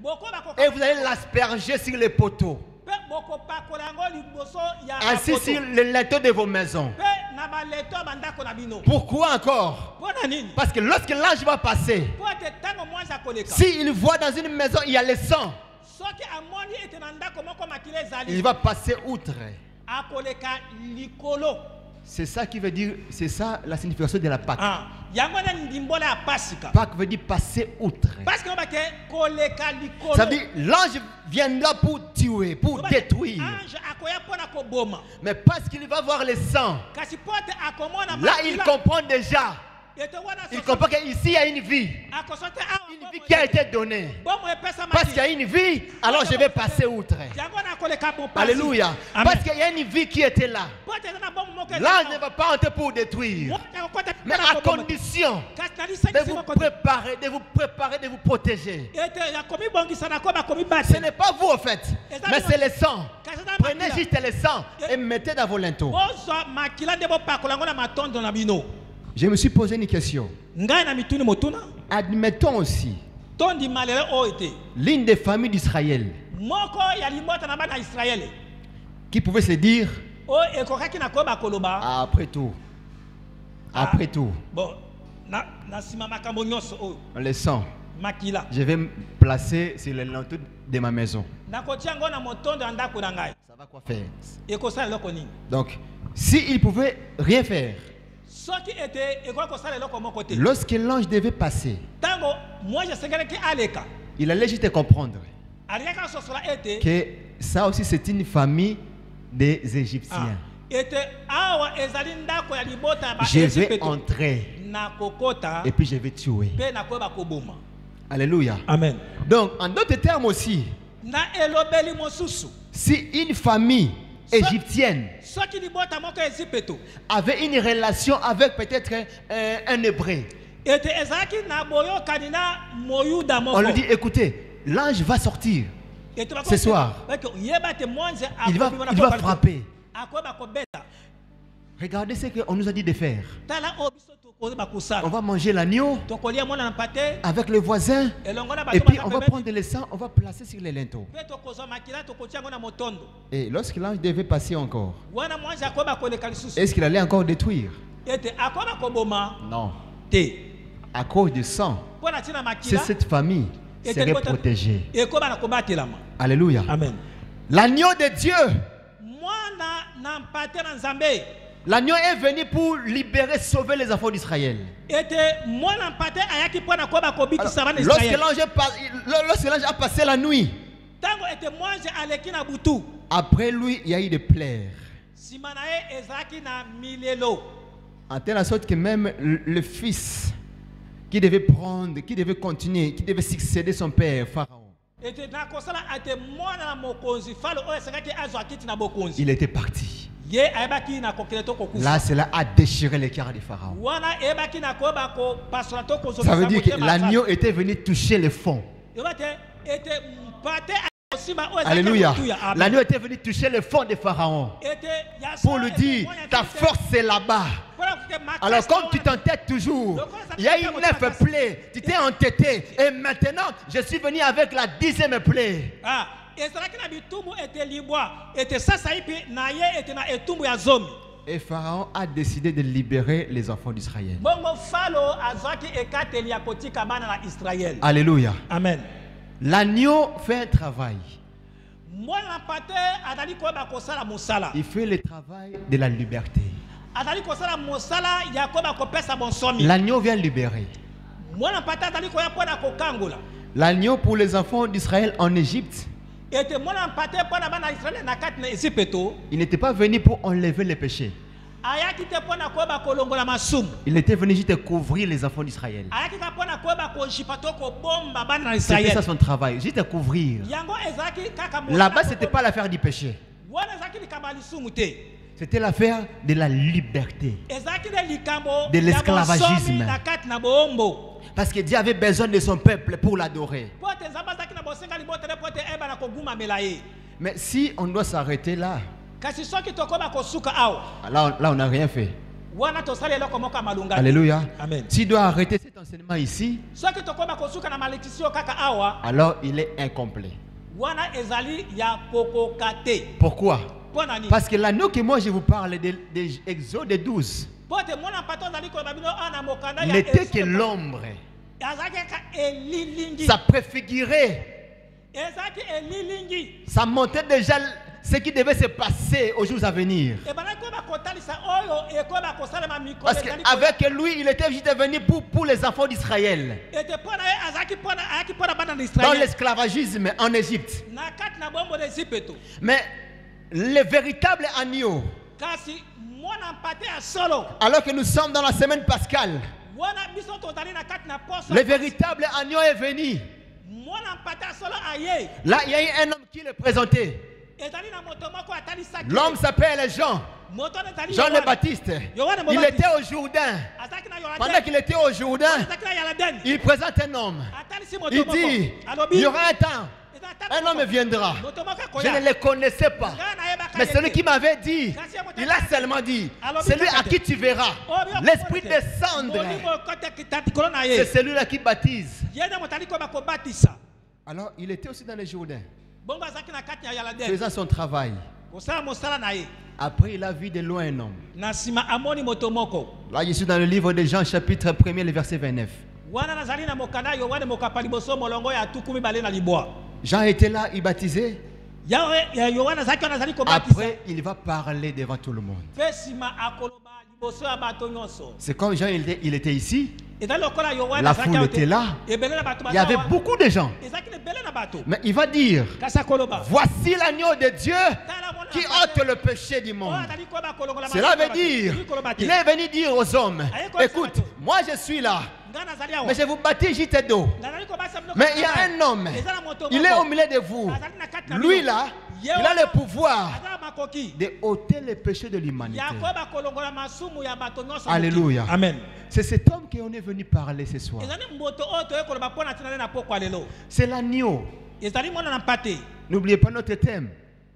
boko et vous allez l'asperger sur les poteaux, mpe bokopakola yango liboso ya ainsi bapoto. sur le linteau de vos maisons. mpe na baleto ya bandako na bino Pourquoi encore? mpo na nini? Parce que lorsque l'ange va passer, mpo ete ntango mwasi akoleka s'il voit dans une maison il y a le sang, soki amoni ete na ndako moko makila il ezali va passer outre. akoleka likolo. C'est ça qui veut dire, c'est ça la signification de la Pâque. yango na ndimbola ya pasika Pâque veut dire passer outre. parce que obake koleka likolo. Ça veut dire l'ange viendra pour tuer, pour détruire. ange akoya mpona koboma Mais parce qu'il va voir le sang, kasi mpo ete akomona là il comprend déjà. ete wana Il comprend qu'ici il y a une vie. akoso te awa Une vie qui a été donnée. bomo epesa Parce qu'il y a une vie, alors je vais passer outre. yango na koleka bopasi. Alléluia. Amen. Parce qu'il y a une vie qui était là. Po ete eza na bomo moko L'ange ne va pas entrer pour détruire. Mais à condition kasi na de lisangisi vous moko te. préparer, de vous protéger. ete yakomi bongisa na ko bakomi Ce bate n'est pas vous en fait, mais c'est le sang. kasi eza na Prenez makila. juste le sang et mettez dans vos linteaux. bozwa makila nde bopakola yango na matondo na bino. Je me suis posé une question. ngai na mituni motuna Admettons aussi tondima lelo oyo te l'une des familles d'Israël moko ya libota na bana Israele qui pouvait se dire, oyo ekokaki na koyeba koloba après tout, bon na nsima makambo nyonso oyo le sang, makila je vais me placer sur les linteaux de ma maison. nakotia yango na motondo ya ndako na ngai Ça va quoi faire? ekosala eloko nini? Donc, s'il pouvait rien faire, soki ete ekoki kosala eloko moko te lorsque l'ange devait passer, ntango mwasi asengelaki aleka il allait juste comprendre alingaki asosola ete que ça aussi c'est une famille des Égyptiens. ete awa ezali ndako ya libota ya Je vais baEgypte entrer na kokota et puis je vais tuer. mpe nakoyeba koboma. Alléluia. Amen. Donc, en d'autres termes aussi, na elobeli mosusu si une famille égyptienne soki libota moko ya Ezipeto avait une relation avec peut-être un hébreu. ete ezalaki na boyokani na moyuda On lui dit, moko écoutez, l'ange va sortir. Ete bako- Ce soir. bako yeba te monze Il akobi wana va kobala- frapper. akoba kobeta Regardez ce qu'on nous a dit de faire. tala oyo biso tokoki On bakosala va manger l'agneau tokolia mwana na pate avec les voisins. elongo na Et bato puis baza on va pembeni, prendre le sang, on va placer sur les linteaux. mpe tokozwa makila tokotia yango na motondo Et lorsque l'ange devait passer encore, wana mwasi akoba koleka lisusu est-ce qu'il allait encore détruire? ete akoba koboma Non. te À cause du sang, mpo na ntina c'est makila cette famille serait protégée. ekoba na kobatelama Alléluia. amen L'agneau de Dieu, mwana na mpate na nzambe l'agneau est venu pour libérer, sauver les enfants d'Israël. ete mwana mpate ayaki mpo na koba kobikisa bana Lorsque Israël l'ange a passé la nuit, ntango ete mwanze aleki na butu après lui, il y a eu des pleurs. nsima na ye ezalaki na milelo En telle sorte que même le fils qui devait prendre, qui devait continuer, qui devait succéder son père, Pharaon, ete na kosala ate mwana na mokonzi falo oyo esengaki azwa kiti na bokonzi il était parti. ye ayebaki na kokende to Là, kokufa cela a déchiré le cœur de Pharaon. wana eyebaki na koyeba kopasola to Ça veut dire que motema l'agneau était venu toucher le fond. yoba te ete mpate akosimba oyo ezalaki na Alléluia. motuya. Amen. L'agneau était venu toucher le fond de Pharaon ete ya pour sala lui ete dire, mwana ta kite, force est là-bas. mpona koke makasi Alors comme wana- tu t'entêtes toujours, il y a une 9 plaies, tu t'es entêté. Et maintenant, je suis venu avec la 10e plaie. Ah, ezalaki na bitumbu ete libwa ete sasa ipi na ye ete na etumbu ya zomi Et Pharaon a décidé de libérer les enfants d'Israël. bongo falo azwaki ekateli ya kotika bana na israele Alléluia. amen L'agneau fait un travail. mwana mpate azali koyeba kosala mosala Il fait le travail de la liberté. azali kosala mosala ya koyeba kopesa bonsomi L'agneau vient libérer. mwana mpate azali koya mpo na kokangola L'agneau pour les enfants d'Israël en Égypte, ete mwana mpate mpo na bana ya israele na kati na ezipeto il n'était pas venu pour enlever les péchés. ayaki te mpo na koyeba kolongola masumu Il était venu juste couvrir les enfants d'Israël. ayaki ka mpo na koyeba kojipa to kobomba bana na C'était ça israele son travail, juste couvrir. yango ezalaki kaka mosala Là-bas, ce moko- n'était pas l'affaire du péché. wana ezalaki likambo ya lisumu te C'était l'affaire de la liberté. ezalaki nde likambo De ya l'esclavagisme. bonsomi na kati na boombo Parce que Dieu avait besoin de son peuple pour l'adorer. mpo ete nzambe azalaki na bosenga libotele mpo ete eyeba na kogumamela ye Mais si on doit s'arrêter là, kasi soki tokoba kosuka awa là on n'a rien fait. wana tosali eloko moko ya malunga te. Alléluia. Amen. S'il doit arrêter cet enseignement ici, soki tokoba kosuka na malekisio kaka awa alors il est incomplet. wana ezali ya kokoka te Pourquoi? mpo na nini Parce que l'agneau que moi je vous parle de Exode 12 mpo ete mwana mpate ozali koyeba bino awa na mokanda ya n'était que Exode, l'ombre. azalaki kaka elilingi Ça préfigurait, ezalaki elilingi ça montrait déjà ce qui devait se passer aux jours à venir. ebandaki koyeba kotalisa oyo ekoyeba kosalema mikolo Parce ezali qu'avec lui, il était juste venu pour les enfants d'Israël. ete mpo na ye ayaki mpo na bana na Dans israele l'esclavagisme en Égypte. na kati na bombo na ezipeto Mais le véritable agneau, kasi mwana mpate ya solo alors que nous sommes dans la semaine pascale, wana biso tozali na kati na poso le véritable agneau est venu. mwana mpate ya solo aye Là, il y a eu un homme qui le présentait. ezali na moto moko atalisaki L'homme s'appelle Jean. moto wana ezali Jean le Yohana. Baptiste. Yohana Il Mobaptiste. était au Jourdain. azalaki na Pendant Yoladani. qu'il était au Jourdain, azalaki na Yoladani. il présente un homme. atalisi moto Il moko dit, alobi il y aura un temps, eza ntango un homme moko. viendra. moto moko Je akoya ne le connaissais pas. Ngai nayebaka Mais ye celui te. qui m'avait dit, Kasi ya moto il a akati. seulement dit, Alors, celui à Bikate. qui tu verras Oyo l'esprit kokote. descendre, Molimo okote kitati kolona c'est ye celui-là qui baptise. ye nde moto ali koyeba kobatisa Alors, il était aussi dans le Jourdain, bongo azalaki na kati ya Yoladani. faisant son travail. kosala mosala na ye Après, il a vu de loin un homme. na nsima amoni moto moko Là, je suis dans le livre de Jean, chapitre 1er, le verset 29. wana nazali na mokanda yohane mokapa liboso molongo ya tuku mibale na libwa Jean était là, il baptisait. yohane azalaki wana azali kobatisa Après, il va parler devant tout le monde. mpe nsima akoloba liboso ya bato nyonso C'est comme Jean, il était ici. ezali lokola yohane La azalaki foule awa te. était là. ebele na bato Il y avait baza awa. beaucoup de gens. ezalaki na ebele na bato Mais il va dire, kasi akoloba voici l'agneau de Dieu tala mwana qui na Nzambe, ôte le péché du oyo monde. azali koyeba kolongola Cela makambo ya veut bato. dire, Ezali koloba te. il est venu dire aux hommes, écoute, moi je suis là, Ngai nazali awa. mais je vous baptise juste d'eau. Nazali kobatisa bino Mais kaka il y a na un homme, Eza na moto il est moko. au milieu de vous. Azali na kati na Lui bino. là, Ye il a wana, le pouvoir aza na bakoki de ôter les péchés de l'humanité. ya koyeba kolongola masumu ya bato nyonso. Alléluia. Amen. C'est cet homme qu'on est venu parler ce soir. ezali mboto oyo toye koloba mpo na ntina nde na pokwa lelo. C'est l'agneau. ezali mwana na mpate. N'oubliez pas notre thème,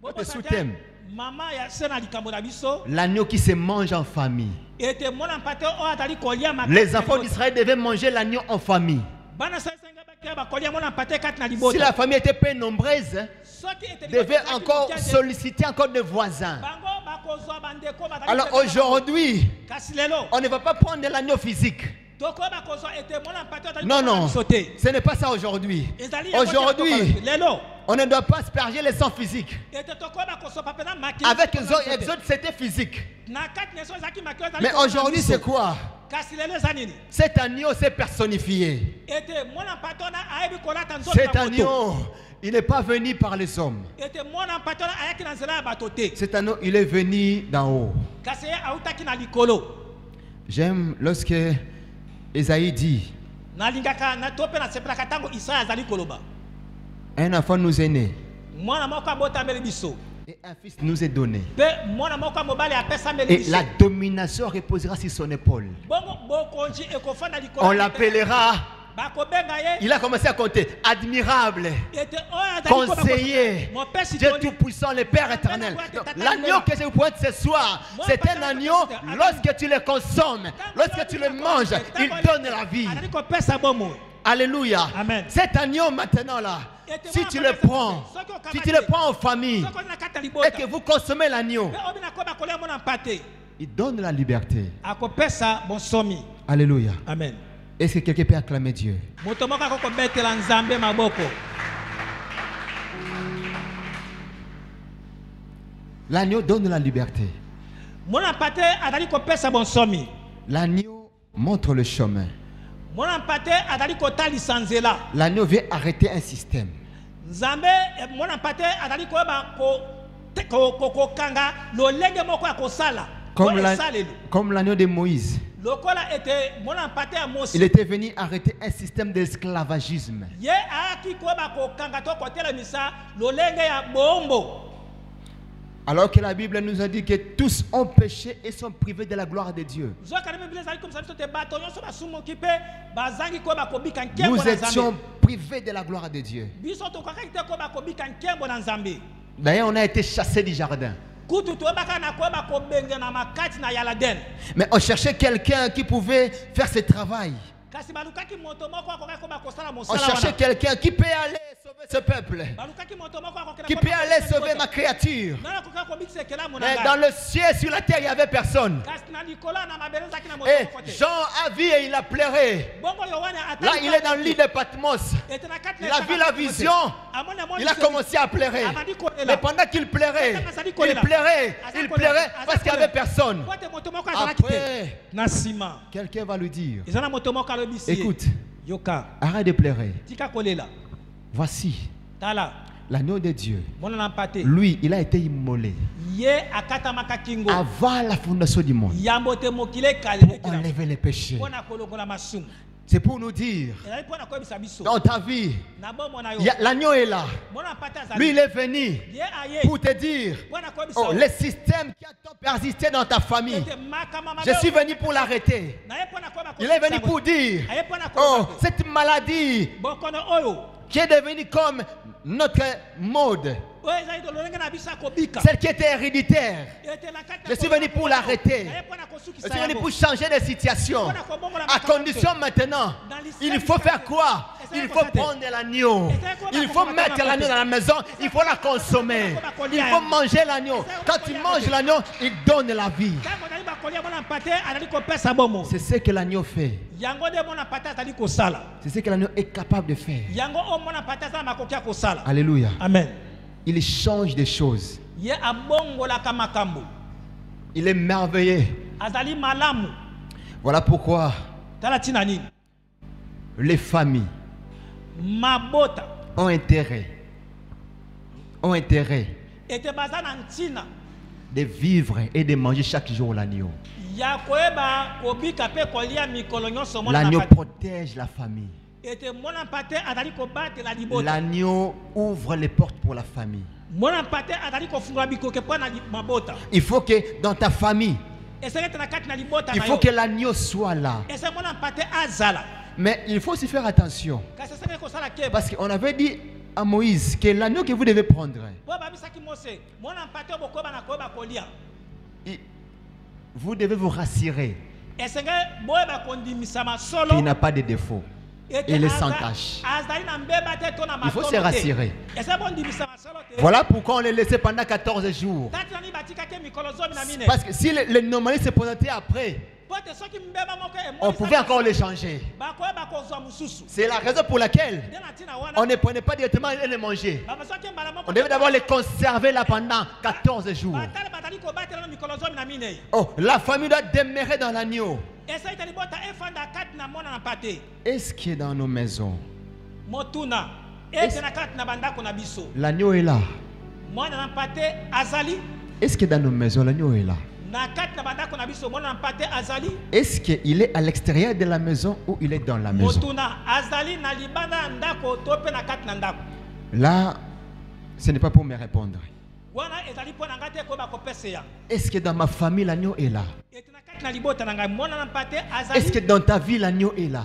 notre sous-thème. mama ya se na likambo na biso L'agneau qui se mange en famille. ete mwana mpate oyo azali kolia makati Les na enfants libota. d'Israël devaient manger l'agneau en famille. bana sasenga bakia bakolia mwana mpate kati na Si libota. la famille était peu nombreuse, soki ete devait libota encore ezalaki solliciter encore des voisins. bango bakozwa bandeko bazali Alors kolia aujourd'hui, kasi lelo on ne va pas prendre l'agneau physique. tokoyeba kozwa ete mwana mpate oyo azali Non, kolia non, biso te. ce n'est pas ça aujourd'hui. ezali yango te Aujourd'hui, tokoba- lelo on ne doit pas asperger les sangs physiques. ete tokoyeba kosopa pena makili Avec tokoba biso te. Exode, c'était physique. na kati na so ezalaki makili ezali Mais kokoba aujourd'hui, biso. c'est quoi? kasi lelo eza nini Cet agneau s'est personnifié. ete mwana mpate ona ayebi kolata nzoto Cet ya moto. agneau, il n'est pas venu par les hommes. ete mwana mpate ona ayaki na nzela ya bato te Cet agneau, il est venu d'en haut. kasi ye autaki na likolo. J'aime lorsque Esaïe dit, nalingaka na to mpe nasepelaka ntango isaya azali koloba un enfant nous est né mwana moko abotameli biso et un fils nous est donné. mpe mwana moko ya mobali apesameli Et biso la domination reposera sur son épaule. bongo bokonzi ekofanda likolo On ya l'appellera, bakobenga ye il a commencé à compter, admirable, ete oyo azali koba conseiller, mopesi Dieu toli Tout-Puissant, le Père éternel. Donc, l'agneau que je vous pointe ce soir, c'est un agneau, lorsque tu le consommes, lorsque tu le manges, il donne la vie. azali kopesa bomo. Alléluia. Amen. Cet agneau maintenant là, si tu le prends, si tu le prends en famille soko na kata et libota que vous consommez l'agneau, mpe oyo bina koba kolia mwana mpate il donne la liberté. akopesa bonsomi. Alléluia. Amen. Est-ce que quelqu'un peut acclamer Dieu? moto moko akokobetela nzambe maboko. L'agneau donne la liberté. mwana mpate azali kopesa bonsomi. L'agneau montre le chemin. mwana mpate azali kotalisa nzela. L'agneau vient arrêter un système. nzambe mwana mpate azali koyeba kokanga lolenge moko ya kosala esalelo Comme l'agneau de Moïse. lokola ete mwana mpate ya Il mosi était venu arrêter un système d'esclavagisme. ye ayaki koyeba kokanga to kotelemisa lolenge ya bombo. Alors que la Bible nous a dit que tous ont péché et sont privés de la gloire de Dieu. nzokana biblia ezali komisa biso te bato nyonso basumuki mpe bazangi koyeba kobika nkembo Nous na étions nzambe. privés de la gloire de Dieu. biso tokokaki te koyeba kobika nkembo na nzambe. D'ailleurs, on a été chassés du jardin. kutu toyebaka na koyeba kobenge na makati na yaladen. Mais on cherchait quelqu'un qui pouvait faire ce travail. kasi balukaki moto moko akokaki koyeba kosala On mosala cherchait wana. quelqu'un qui peut aller sauver ce peuple. balukaki moto moko akokaki Qui peut aller sauver ma créature. nani akokaki kobikisa ekelamu na Mais ngai. dans le ciel, sur la terre, il n'y avait personne. kasi na likolo na mabele ezalaki na moto Et moko te. Jean a vu et il a pleuré. bongo yohane Là, il est dans l'île de Patmos. ete na kati na Il a vu la vision. amoni Il a commencé à pleurer. abandi kolela. Mais pendant qu'il pleurait, il pleurait parce qu'il n'y avait personne. po ete moto moko azalaki te. Après, na nsima quelqu'un va lui dire, eza na moto moko alobisi ye. écoute, yoka arrête de pleurer. tika kolela Voici tala l'agneau de Dieu. mwana na mpate Lui, il a été immolé ye akatamaka kingo avant la fondation du monde yambo te mokili ekale pour ekila enlever les péchés. mpo na kolongola masumu. C'est pour nous dire, ezali mpo na koyebisa biso dans ta vie, na bomoi na yo l'agneau est là. mwana mpate Lui, azali il est venu ye aye pour te dire, mpo na koyebisa oh, yo le système qui a tant persisté dans ta famille, ete makama mabe je suis venu pour l'arrêter. na ye mpo na koyeba Il est venu pour dire, aye mpo na oh, koyeba cette maladie bokono oyo qui est devenue comme notre mode, oyo ezali to lolenge na biso ya kobika celle qui était héréditaire. ete na kati Je suis venu pour l'arrêter. na ye mpo na Je kosukisa suis venu yango. pour changer de situation. Mpo na kobongola À makambo condition maintenant, il faut faire quoi? Il faut prendre l'agneau. Il faut mettre l'agneau dans la maison. Il faut la consommer. Il faut manger l'agneau. Quand tu manges l'agneau, il donne la vie. ntango nazali bakolia mwana mpate azali kopesa bomo C'est ce que l'agneau fait. yango nde mwana mpate azali kosala C'est ce que l'agneau est capable de faire. yango oyo mwana mpate aza na makoki ya kosala. Alléluia. amen. Il change des choses. ye abongolaka makambo Il est merveilleux. azali malamu. Voilà pourquoi tala ntina nini les familles mabota ont intérêt ete baza na ntina de vivre et de manger chaque jour l'agneau. ya koyeba kobika mpe kolia mikolo nyonso mwana L'agneau mpate. protège la famille. ete mwana mpate azali kobatela libota. L'agneau ouvre les portes pour la famille. Mwana mpate azali kofungola bikoke mpo na mabota. Il faut que dans ta famille, Esengete na kati na libota il na faut yo. que l'agneau soit là. Ese mwana mpate azala. Mais il faut aussi faire attention. Kasi esengete kosala keba. Parce qu'on avait dit à Moïse que l'agneau que vous devez prendre, Po babisaki Mose, mwana mpate bokoba na koba kolia. vous devez vous rassurer Esenge boyeba kondimisama solo. qu'il n'a pas de défaut. Il est sans tache. Il faut se rassurer. Voilà pourquoi on les laissait pendant 14 jours. Parce que si les normalistes se présentaient après, on pouvait encore les changer. C'est la raison pour laquelle on ne prenait pas directement et les manger. On devait d'abord les conserver là pendant 14 jours. Oh, la famille doit demeurer dans l'agneau. Est-ce qu'il est dans nos maisons? L'agneau est là. Est-ce que dans nos maisons, l'agneau est là? Est-ce qu'il est à l'extérieur de la maison ou il est dans la maison? Là, ce n'est pas pour me répondre. Est-ce que dans ma famille, l'agneau est là? Est-ce que dans ta vie, l'agneau est là?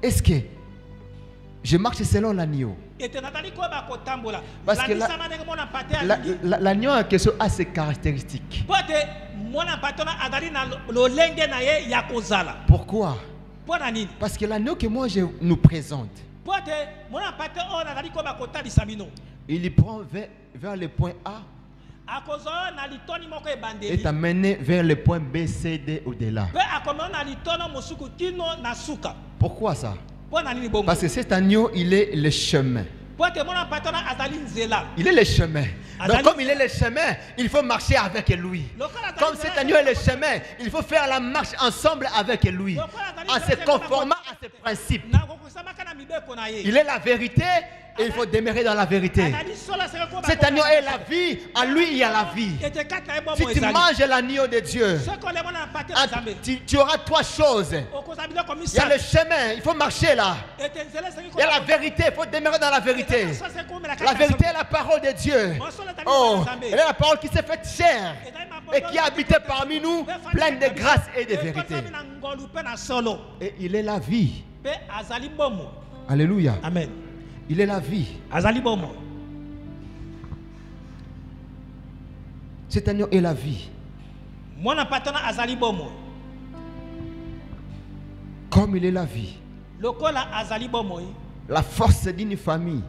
Est-ce que je marche selon l'agneau? Parce que l'agneau a quelque chose à ses caractéristiques. Pourquoi? Parce que l'agneau que moi je nous présente, il prend vers le point A et t'amène vers le point B, C, D au-delà. Pourquoi ça? Parce que cet agneau, il est le chemin. Il est le chemin. Donc comme il est le chemin, il faut marcher avec lui. Comme cet agneau est le chemin, il faut faire la marche ensemble avec lui, en se conformant à ses principes. Il est la vérité et il faut demeurer dans la vérité. Cet agneau est la vie, en lui il y a la vie. Si tu manges l'agneau de Dieu, tu auras trois choses. Il y a le chemin, il faut marcher là. Il y a la vérité, il faut demeurer dans la vérité. La vérité est la parole de Dieu. Oh, elle est la parole qui s'est faite chair et qui a habité parmi nous, pleine de grâce et de vérité. Et il est la vie. Alléluia. Amen. Il est la vie. Cet agneau est la vie. Comme il est la vie. La force d'une famille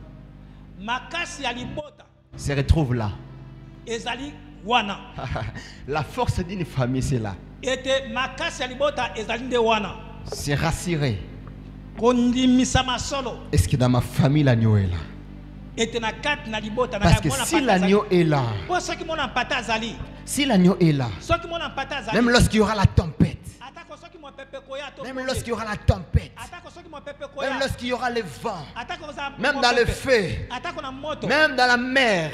se retrouve là. La force d'une famille, c'est là. C'est rassuré. Est-ce que dans ma famille, l'agneau est là? Parce que si l'agneau est là, si l'agneau est là, même lorsqu'il y aura la tempête, même lorsqu'il y aura la tempête, même lorsqu'il y aura le vent, même dans le feu, même dans la mer,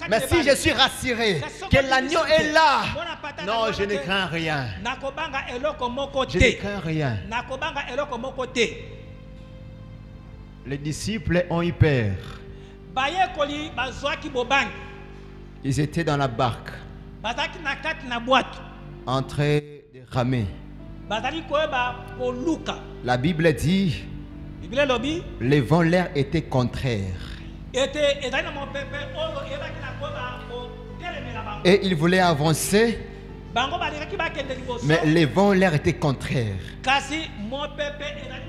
mais si je suis rassuré que l'agneau est là, non, je ne crains rien. Je ne crains rien. Les disciples ont eu peur. Ils étaient dans la barque, en train de ramer. La Bible dit, le vent, l'air était contraire. Et ils voulaient avancer, mais le vent, l'air était contraire.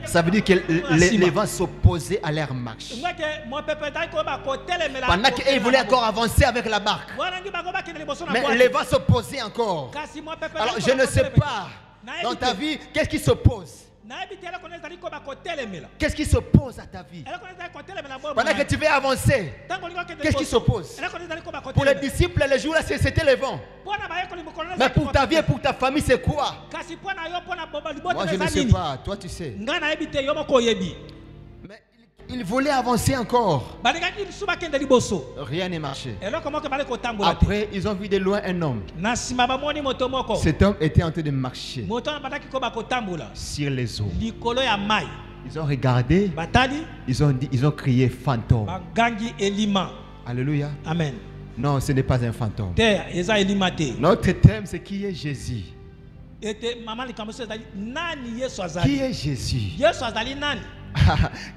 Ça veut dire que les vents s'opposaient à leur marche. Pendant qu'ils voulaient encore avancer avec la barque, mais les vents s'opposaient encore. Alors je ne sais pas, dans ta vie, qu'est-ce qui s'oppose? Qu'est-ce qui s'oppose à ta vie? Pendant que tu veux avancer, qu'est-ce qui s'oppose? Pour les disciples, les jours là, c'était le vent. Mais pour ta vie et pour ta famille, c'est quoi? Moi, je ne sais pas. Toi, tu sais. Mais il voulait avancer encore. balingaki lisusu bakende liboso Rien n'est marché. eloko moko bali kotambola te Après, ils ont vu de loin un homme. na nsima bamoni moto moko Cet homme était en train de marcher moto wana bandaki koba kotambola sur les eaux. likolo ya mai Ils ont regardé, batali ils ont crié fantôme. bagangi elima. Alléluia. Amen. Non, ce n'est pas un fantôme. Te eza elima te Notre thème, c'est qui est Jésus. ete mama likambo so ezali nani yesu Qui azali est Jésus? yesu azali nani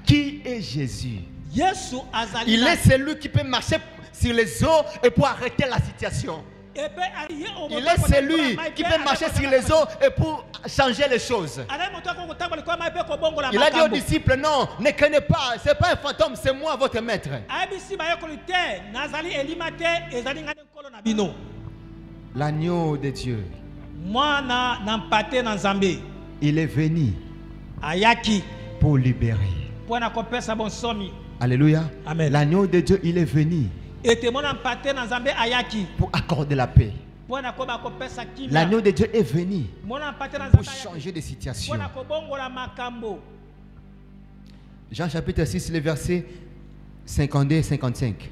Qui est Jésus? yesu azali Il est nani? celui qui peut marcher sur les eaux et pour arrêter la situation. Ebe ali ye o Il moto est akotambola celui mai qui pe peut marcher akotambola sur les mai. eaux et pour changer les choses. Azali moto akotambola likolo ya mai pe kobongola Il a dit aux makambo. disciples, non, ne craignez pas, ce n'est pas un fantôme, c'est moi votre maître. ayebisi bayekoli te nazali elima te ezali ngani nkolo na bino L'agneau de Dieu, mwana na mpate na nzambe il est venu ayaki pour libérer. mpo na kopesa bonsomi. Alléluia. Amen. L'agneau de Dieu, il est venu ete mwana mpate na nzambe ayaki pour accorder la paix. mpo na koba kopesa kimia. L'agneau de Dieu est venu mwana mpate na pour nzambe ayaki changer de mpo situation. na kobongola makambo. Jean chapitre 6, les versets 52 et 55.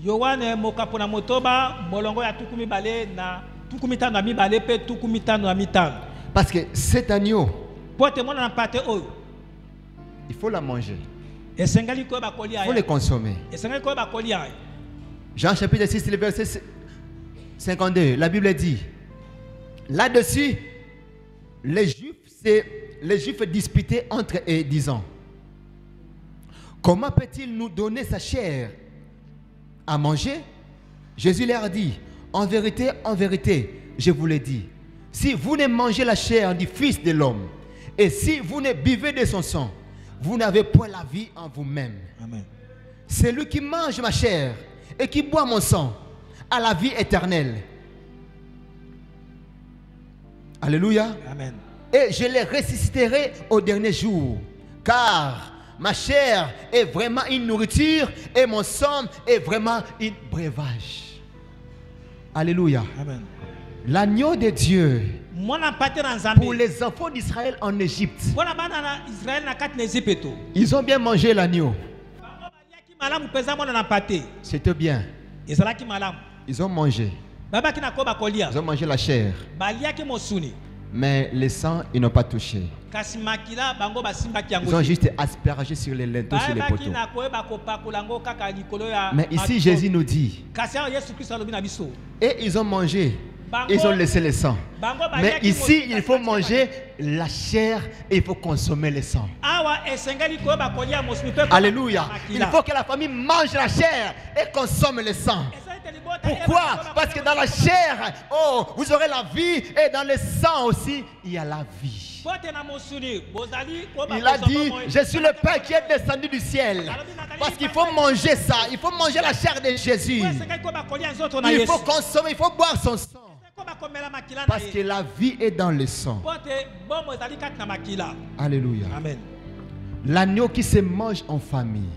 yohane mokapo na motoba molongo ya tuku mibale na tuku mitano na mibale pe tuku mitano na mitano. Parce que cet agneau, po te mwana na mpate oyo il faut la manger. esengeli koyeba kolia Il faut le ye consommer. esengeli koyeba kolia ye. Jean chapitre 6, le verset 52. La Bible dit, là-dessus, les Juifs disputaient entre eux, et disant, comment peut-il nous donner sa chair à manger? Jésus leur dit, en vérité, je vous le dis, si vous ne mangez la chair du Fils de l'homme, et si vous ne buvez de son sang, vous n'avez point la vie en vous-même. Amen. Celui qui mange ma chair et qui boit mon sang a la vie éternelle. Alléluia. Amen. Et je les ressusciterai au dernier jour. Car ma chair est vraiment une nourriture et mon sang est vraiment un breuvage. Alléluia. Amen. L'agneau de Dieu mwana mpate na nzambe pour les enfants d'Israël en Égypte. mpona bana na israele na kati na ezipeto Ils ont bien mangé l'agneau. bango baliaki malamu mpenza mwana na mpate C'était bien. ezalaki malamu. Ils ont mangé. babaki na koba kolia Ils ont mangé la chair. baliaki mosuni Mais le sang, ils n'ont pas touché. kasi makila bango basimbaki Ils ont yango juste aspergé sur les linteaux, sur les bayebaki poteaux. na koyeba kopakola yango kaka likolo ya Mais ici, matondo. Jésus nous dit, kasi awa yesu kristo alobi na biso et ils ont mangé, Bango- ils ont laissé le sang. bango Mais baliaki ici, mosuni, il kasi faut batiaki manger la chair et il faut consommer le sang. awa esengeli koyeba kolia mosuni mpe Alléluia. makila. Il faut que la famille mange la chair et consomme le sang. Esengeli te libota, Pourquoi? eyeba koyeba Parce que kolia dans la mosuni. chair, oh, vous aurez la vie et dans le sang aussi, il y a la vie. Pote na mosuni, bozali koyeba Il a kozwa dit, moi. je suis le Père qui est descendu du ciel. Parce qu'il faut manger ça. Il faut manger la chair de Jésus. Po esengeli koyeba kolia nzoto na Il yesu faut consommer, il faut boire son sang. koyeba komela makila na Parce ye. que la vie est dans le sang. Pote bomo ezali kati na makila. Alléluia. Amen. L'agneau qui se mange en famille.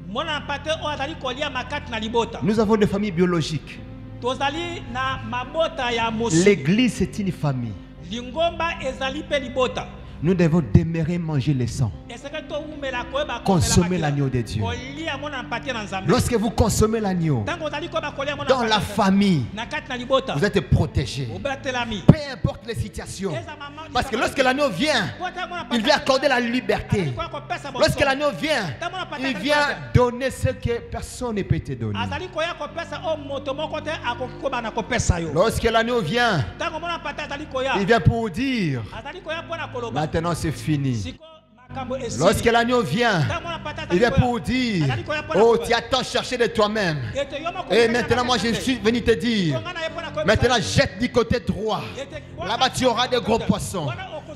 mwana mpate oyo azali kolia makati na libota Nous avons des familles biologiques. tozali na mabota ya mosuni L'église, c'est une famille. lingomba ezali mpe libota Nous devons demeurer manger le sang. esengeli towumela koyeba Consommer l'agneau de Dieu. kolia mwana mpate na nzambe Lorsque vous consommez l'agneau, ntango ozali koyeba kolia mwana dans mpate la na Nzambe, famille, na kati na libota vous êtes protégés. obatelami Peu importe les situations. Eza mama- Parce que lorsque l'agneau vient, Pote mwana mpate il vient na- accorder la liberté. azali koya kopesa bonsomi. Lorsque l'agneau vient, il vient donner ce que personne ne peut te donner. azali koya kopesa oyo moto moko te akoki koba na kopesa yo Lorsque l'agneau vient, ntango mwana mpate azali koya il vient pour dire, azali koya mpona koloba maintenant c'est fini. siko makambo esili. Lorsque l'agneau vient, Ntango mwana mpate azali il vient koya, pour dire, azali koya mpona oh, koya. tu as tant cherché de toi-même. Ete yo moko Et kopesa maintenant, moi, je bakende. suis venu te dire, Konga na ye mpona koyebisa maintenant, yo. jette du côté droit. Ete- Là-bas, tu auras de gros poissons.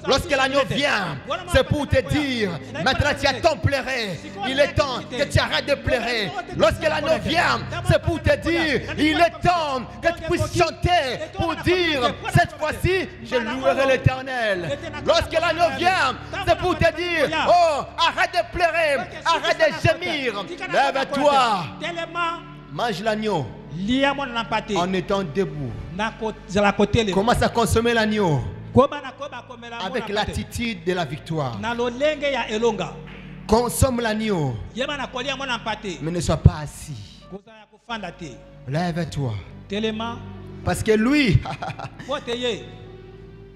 Lorsque l'agneau vient, c'est pour te dire, maintenant tu as tant pleuré. Il est temps que tu arrêtes de pleurer. Lorsque l'agneau vient, c'est pour te dire, il est temps que tu puisses chanter pour dire, cette fois-ci, je louerai l'Éternel. Lorsque l'agneau vient, c'est pour te dire, oh, arrête de pleurer, arrête de gémir. Lève-toi, Tellement mange l'agneau lia mwana na mpate en étant debout. na kozala kotele Commence à consommer l'agneau koba na koba komela mwana avec mpate. l'attitude de la victoire. na lolenge ya elonga Consomme l'agneau, Yeba na kolia mwana mpate. mais ne sois pas assis. Kozala ya kofanda te. Lève-toi. Telema. Parce que lui, Pote ye.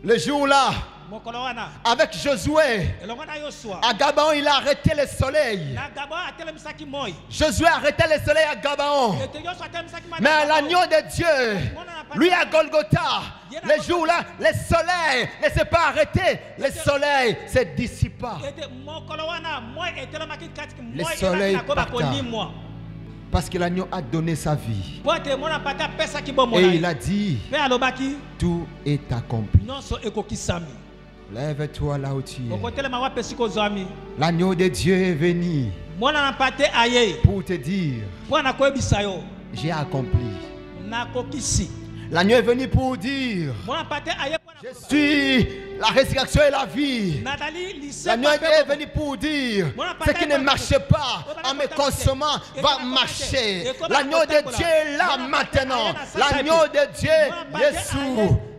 le jour-là, Mokolo wana. avec Josué, Elongo na Yosua. à Gabaon, il a arrêté le soleil. Na Gabon atelemisaki moi. Josué a arrêté le soleil à Gabaon. Ete Yosua atelemisaki moi. Mais l'agneau de Dieu, lui à Golgotha, le jour-là, le soleil ne s'est pas arrêté. Le soleil se dissipa. Ete mokolo wana moi etelemaki kati Le moi soleil nakoba parta. kolimwa. Parce que l'agneau a donné sa vie. Pote mwana pata pesa kibomo. Et il a dit, Pe alobaki tout est accompli. nyonso ekokisami. Lève-toi là où tu es. Okotelema wa pesi kozwami. L'agneau de Dieu est venu Mwana na pate aye. pour te dire, Mwana koyebisa yo. j'ai accompli. Nakokisi. L'agneau est venu pour dire, Mwana pate aye kwa je suis la résurrection et la vie. Nathalie lycée. L'agneau est venu pour dire, ce qui ne marchait pas en me consommant va marcher. L'agneau de Dieu est là maintenant. L'agneau de Dieu,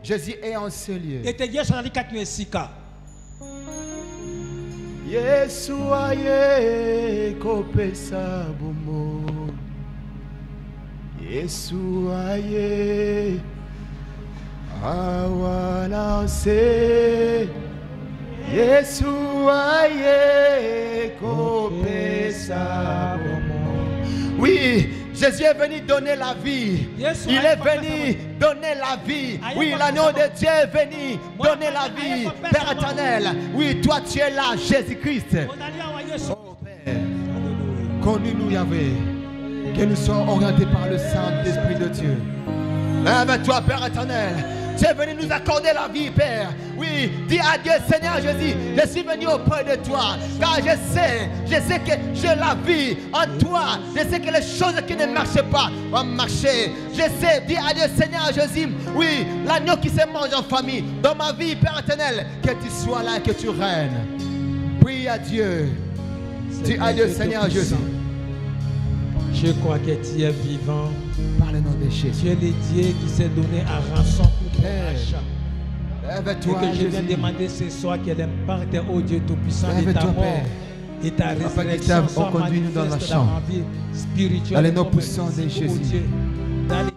Jésus est en ce lieu. Ete Yesu ali kati esika. Yesu aye kopesa bomo. Yesu aye awalanse. Yesu aye kopesa bomo. Oui, Jésus est venu donner la vie. Il est venu donner la vie. Oui, l'agneau de Dieu est venu donner la vie. Père éternel, oui, toi tu es là, Jésus-Christ. Oh Père, connu-nous Yahvé, que nous soyons orientés par le Saint-Esprit de Dieu. Lève-toi, Père éternel. Tu es venu nous accorder la vie, Père. Oui, dis à Dieu, Seigneur Jésus, je suis venu auprès de toi. Car je sais que j'ai la vie en toi. Je sais que les choses qui ne marchent pas vont marcher. Je sais, dis à Dieu, Seigneur Jésus, oui, l'agneau qui se mange en famille. Dans ma vie, Père éternel, que tu sois là et que tu règnes. Prie à Dieu. Dis à Dieu, Seigneur Jésus. Je crois que tu es vivant. Par le nom de Jésus. Tu es le Dieu qui s'est donné à rançon pour ton achat. Lève-toi, Et que je viens Jésus. demander ce soir qu'elle imparte, ô Dieu Tout-Puissant, de ta Lève-toi, mort Père. et ta Papa résurrection Gustave, soit on conduit nous dans la manifeste chambre. ma vie spirituelle. Dans les et noms comme puissants de ô Jésus. Dieu, dans les Dans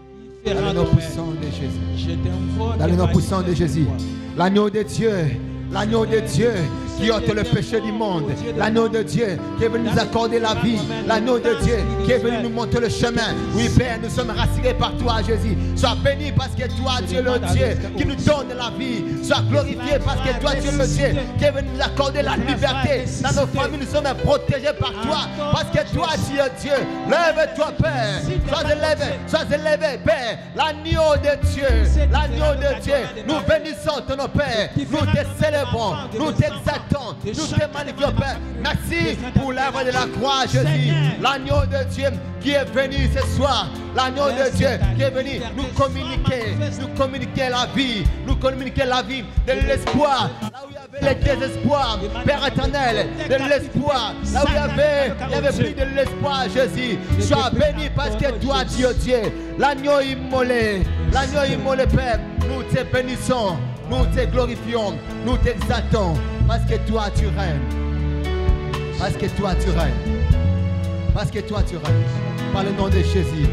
différents le nom domaines. puissant de Jésus. Je t'invoque Dans le nom et puissant de Jésus. manifeste-toi. L'agneau de Dieu. L'agneau de Dieu qui ôte le péché du monde. L'agneau de Dieu qui est venu nous accorder la vie. L'agneau de Dieu qui est venu nous montrer le chemin. Oui, Père, nous sommes rassurés par toi, Jésus. Sois béni parce que toi, tu es le Dieu qui nous donne la vie. Sois glorifié parce que toi, tu es le Dieu qui est venu nous accorder la liberté. Dans nos familles, nous sommes protégés par toi. Parce que toi, tu es Dieu. Lève-toi, Père. Sois élevé, Père. L'agneau de Dieu. L'agneau de Dieu. Nous bénissons ton Père. Nous te célébrons. Nous t'exaltons. Nous te magnifions, Père. Merci pour l'œuvre de la croix, Jésus. L'agneau de Dieu qui est venu ce soir. L'agneau de Dieu qui est venu nous communiquer la vie. Nous communiquer la vie de l'espoir. Là où il y avait le désespoir, Père éternel, de l'espoir. Là où il y avait plus de l'espoir, Jésus. Sois béni parce que toi, Dieu, l'agneau immolé, Père, nous te bénissons. Nous te glorifions, nous t'exaltons, parce que toi tu règnes. Parce que toi tu règnes. Parce que toi tu règnes. Par le nom de Jésus,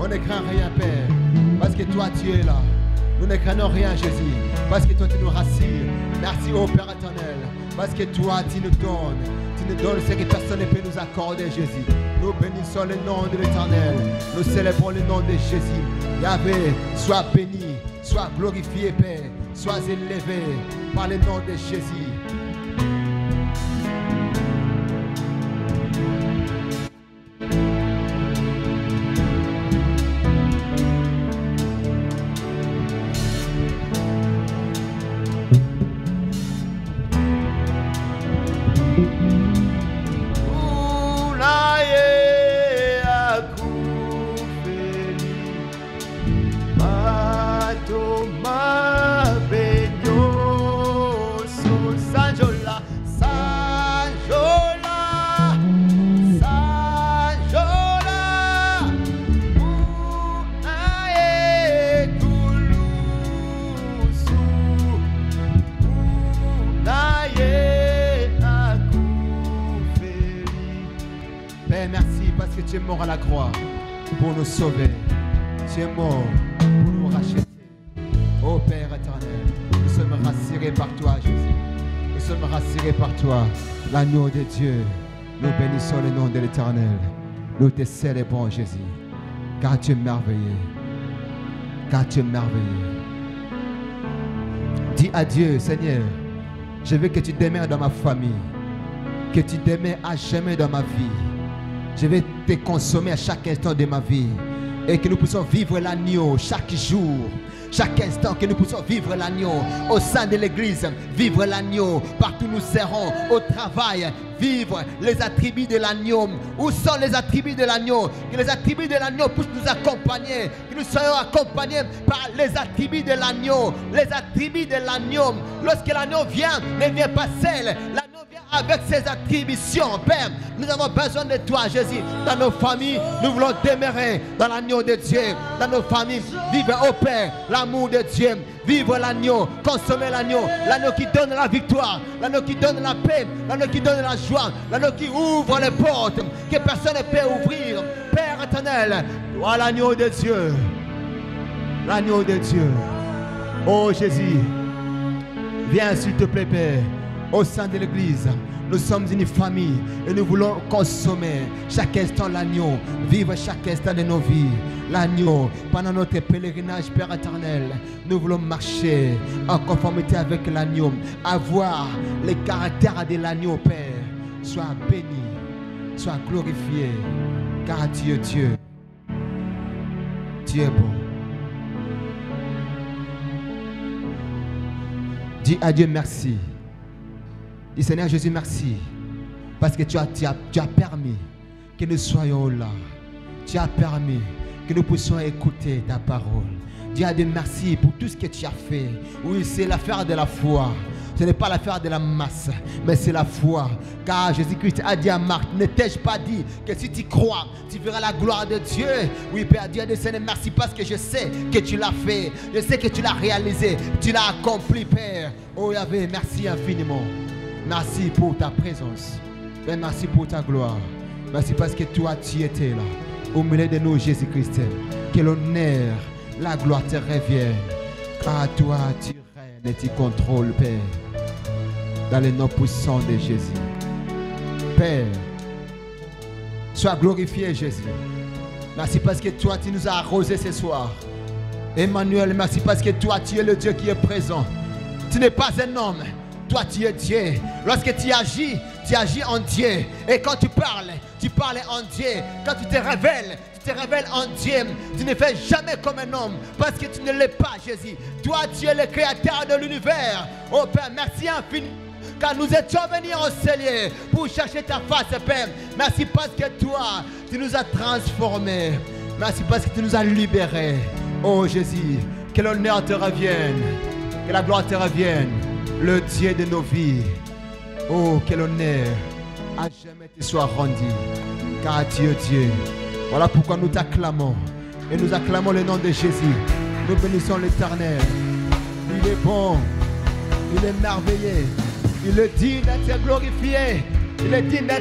on ne craint rien, Père. Parce que toi tu es là. Nous ne craignons rien, Jésus. Parce que toi tu nous rassures. Merci au Père éternel. Parce que toi tu nous donnes. Tu nous donnes ce que personne ne peut nous accorder, Jésus. Nous bénissons le nom de l'Éternel. Nous célébrons le nom de Jésus. Yahvé, sois béni, sois glorifié, Père. Sois élevé par le nom de Jésus. So tu es mort à la croix pour nous sauver. Tu es mort pour nous racheter. Ô Père éternel, nous sommes rassurés par toi, Jésus. Nous sommes rassurés par toi, l'agneau de Dieu. Nous bénissons le nom de l'Éternel. Nous te célébrons, Jésus, car tu es merveilleux. Car tu es merveilleux. Dis à Dieu, Seigneur, je veux que tu demeures dans ma famille, que tu demeures à jamais dans ma vie. Je vais te consommer à chaque instant de ma vie et que nous puissions vivre l'agneau chaque jour. Chaque instant que nous puissions vivre l'agneau au sein de l'église, vivre l'agneau partout où nous serons, au travail, vivre les attributs de l'agneau. Où sont les attributs de l'agneau? Que les attributs de l'agneau puissent nous accompagner, que nous soyons accompagnés par les attributs de l'agneau. Les attributs de l'agneau. Lorsque l'agneau vient, ne vient pas seul. L'agneau vient avec ses attributions. Père, nous avons besoin de toi, Jésus. Dans nos familles, nous voulons demeurer dans l'agneau de Dieu. Dans nos familles, vivre au Père l'amour de Dieu. Vivre l'agneau, consommer l'agneau. L'agneau qui donne la victoire. L'agneau qui donne la paix. L'agneau qui donne la joie. L'agneau qui ouvre les portes que personne ne peut ouvrir. Père éternel, toi l'agneau de Dieu. L'agneau de Dieu. Oh Jésus, viens s'il te plaît, Père, au sein de l'église. Nous sommes une famille et nous voulons consommer chaque instant l'agneau, vivre chaque instant de nos vies. L'agneau, pendant notre pèlerinage, Père éternel, nous voulons marcher en conformité avec l'agneau, avoir les caractères de l'agneau, Père. Sois béni, sois glorifié, car tu es Dieu. Tu es bon. Dis à Dieu merci. Dis Seigneur Jésus merci. Parce que tu as permis que nous soyons là. Tu as permis que nous puissions écouter ta parole. Dis à Dieu merci pour tout ce que tu as fait. Oui, c'est l'affaire de la foi. Ce n'est pas l'affaire de la masse, mais c'est la foi. Car Jésus-Christ a dit à Marc, ne t'ai-je pas dit que si tu crois, tu verras la gloire de Dieu? Oui, Père Dieu, Seigneur, merci parce que je sais que tu l'as fait. Je sais que tu l'as réalisé. Tu l'as accompli, Père. Oh Yahvé, merci infiniment. Merci pour ta présence. Père, merci pour ta gloire. Merci parce que toi, tu étais là. Au milieu de nous, Jésus-Christ. Que l'honneur, la gloire te revienne. Car toi, tu règnes et tu contrôles, Père. Dans le nom puissant de Jésus. Père, sois glorifié, Jésus. Merci parce que toi, tu nous as arrosés ce soir. Emmanuel, merci parce que toi, tu es le Dieu qui est présent. Tu n'es pas un homme. Toi, tu es Dieu. Lorsque tu agis en Dieu. Et quand tu parles en Dieu. Quand tu te révèles en Dieu. Tu ne fais jamais comme un homme. Parce que tu ne l'es pas, Jésus. Toi, tu es le créateur de l'univers. Oh Père, merci infiniment. Car nous étions venus en Seigneur pour chercher ta face, Père. Merci parce que toi, tu nous as transformés. Merci parce que tu nous as libérés. Oh Jésus, que l'honneur te revienne. Que la gloire te revienne. Le Dieu de nos vies. Oh, que l'honneur à jamais te soit rendu. Car tu es Dieu. Voilà pourquoi nous t'acclamons. Et nous acclamons le nom de Jésus. Nous bénissons l'Éternel. Il est bon. Il est merveilleux. Il est digne d'être glorifié. Il est digne d'être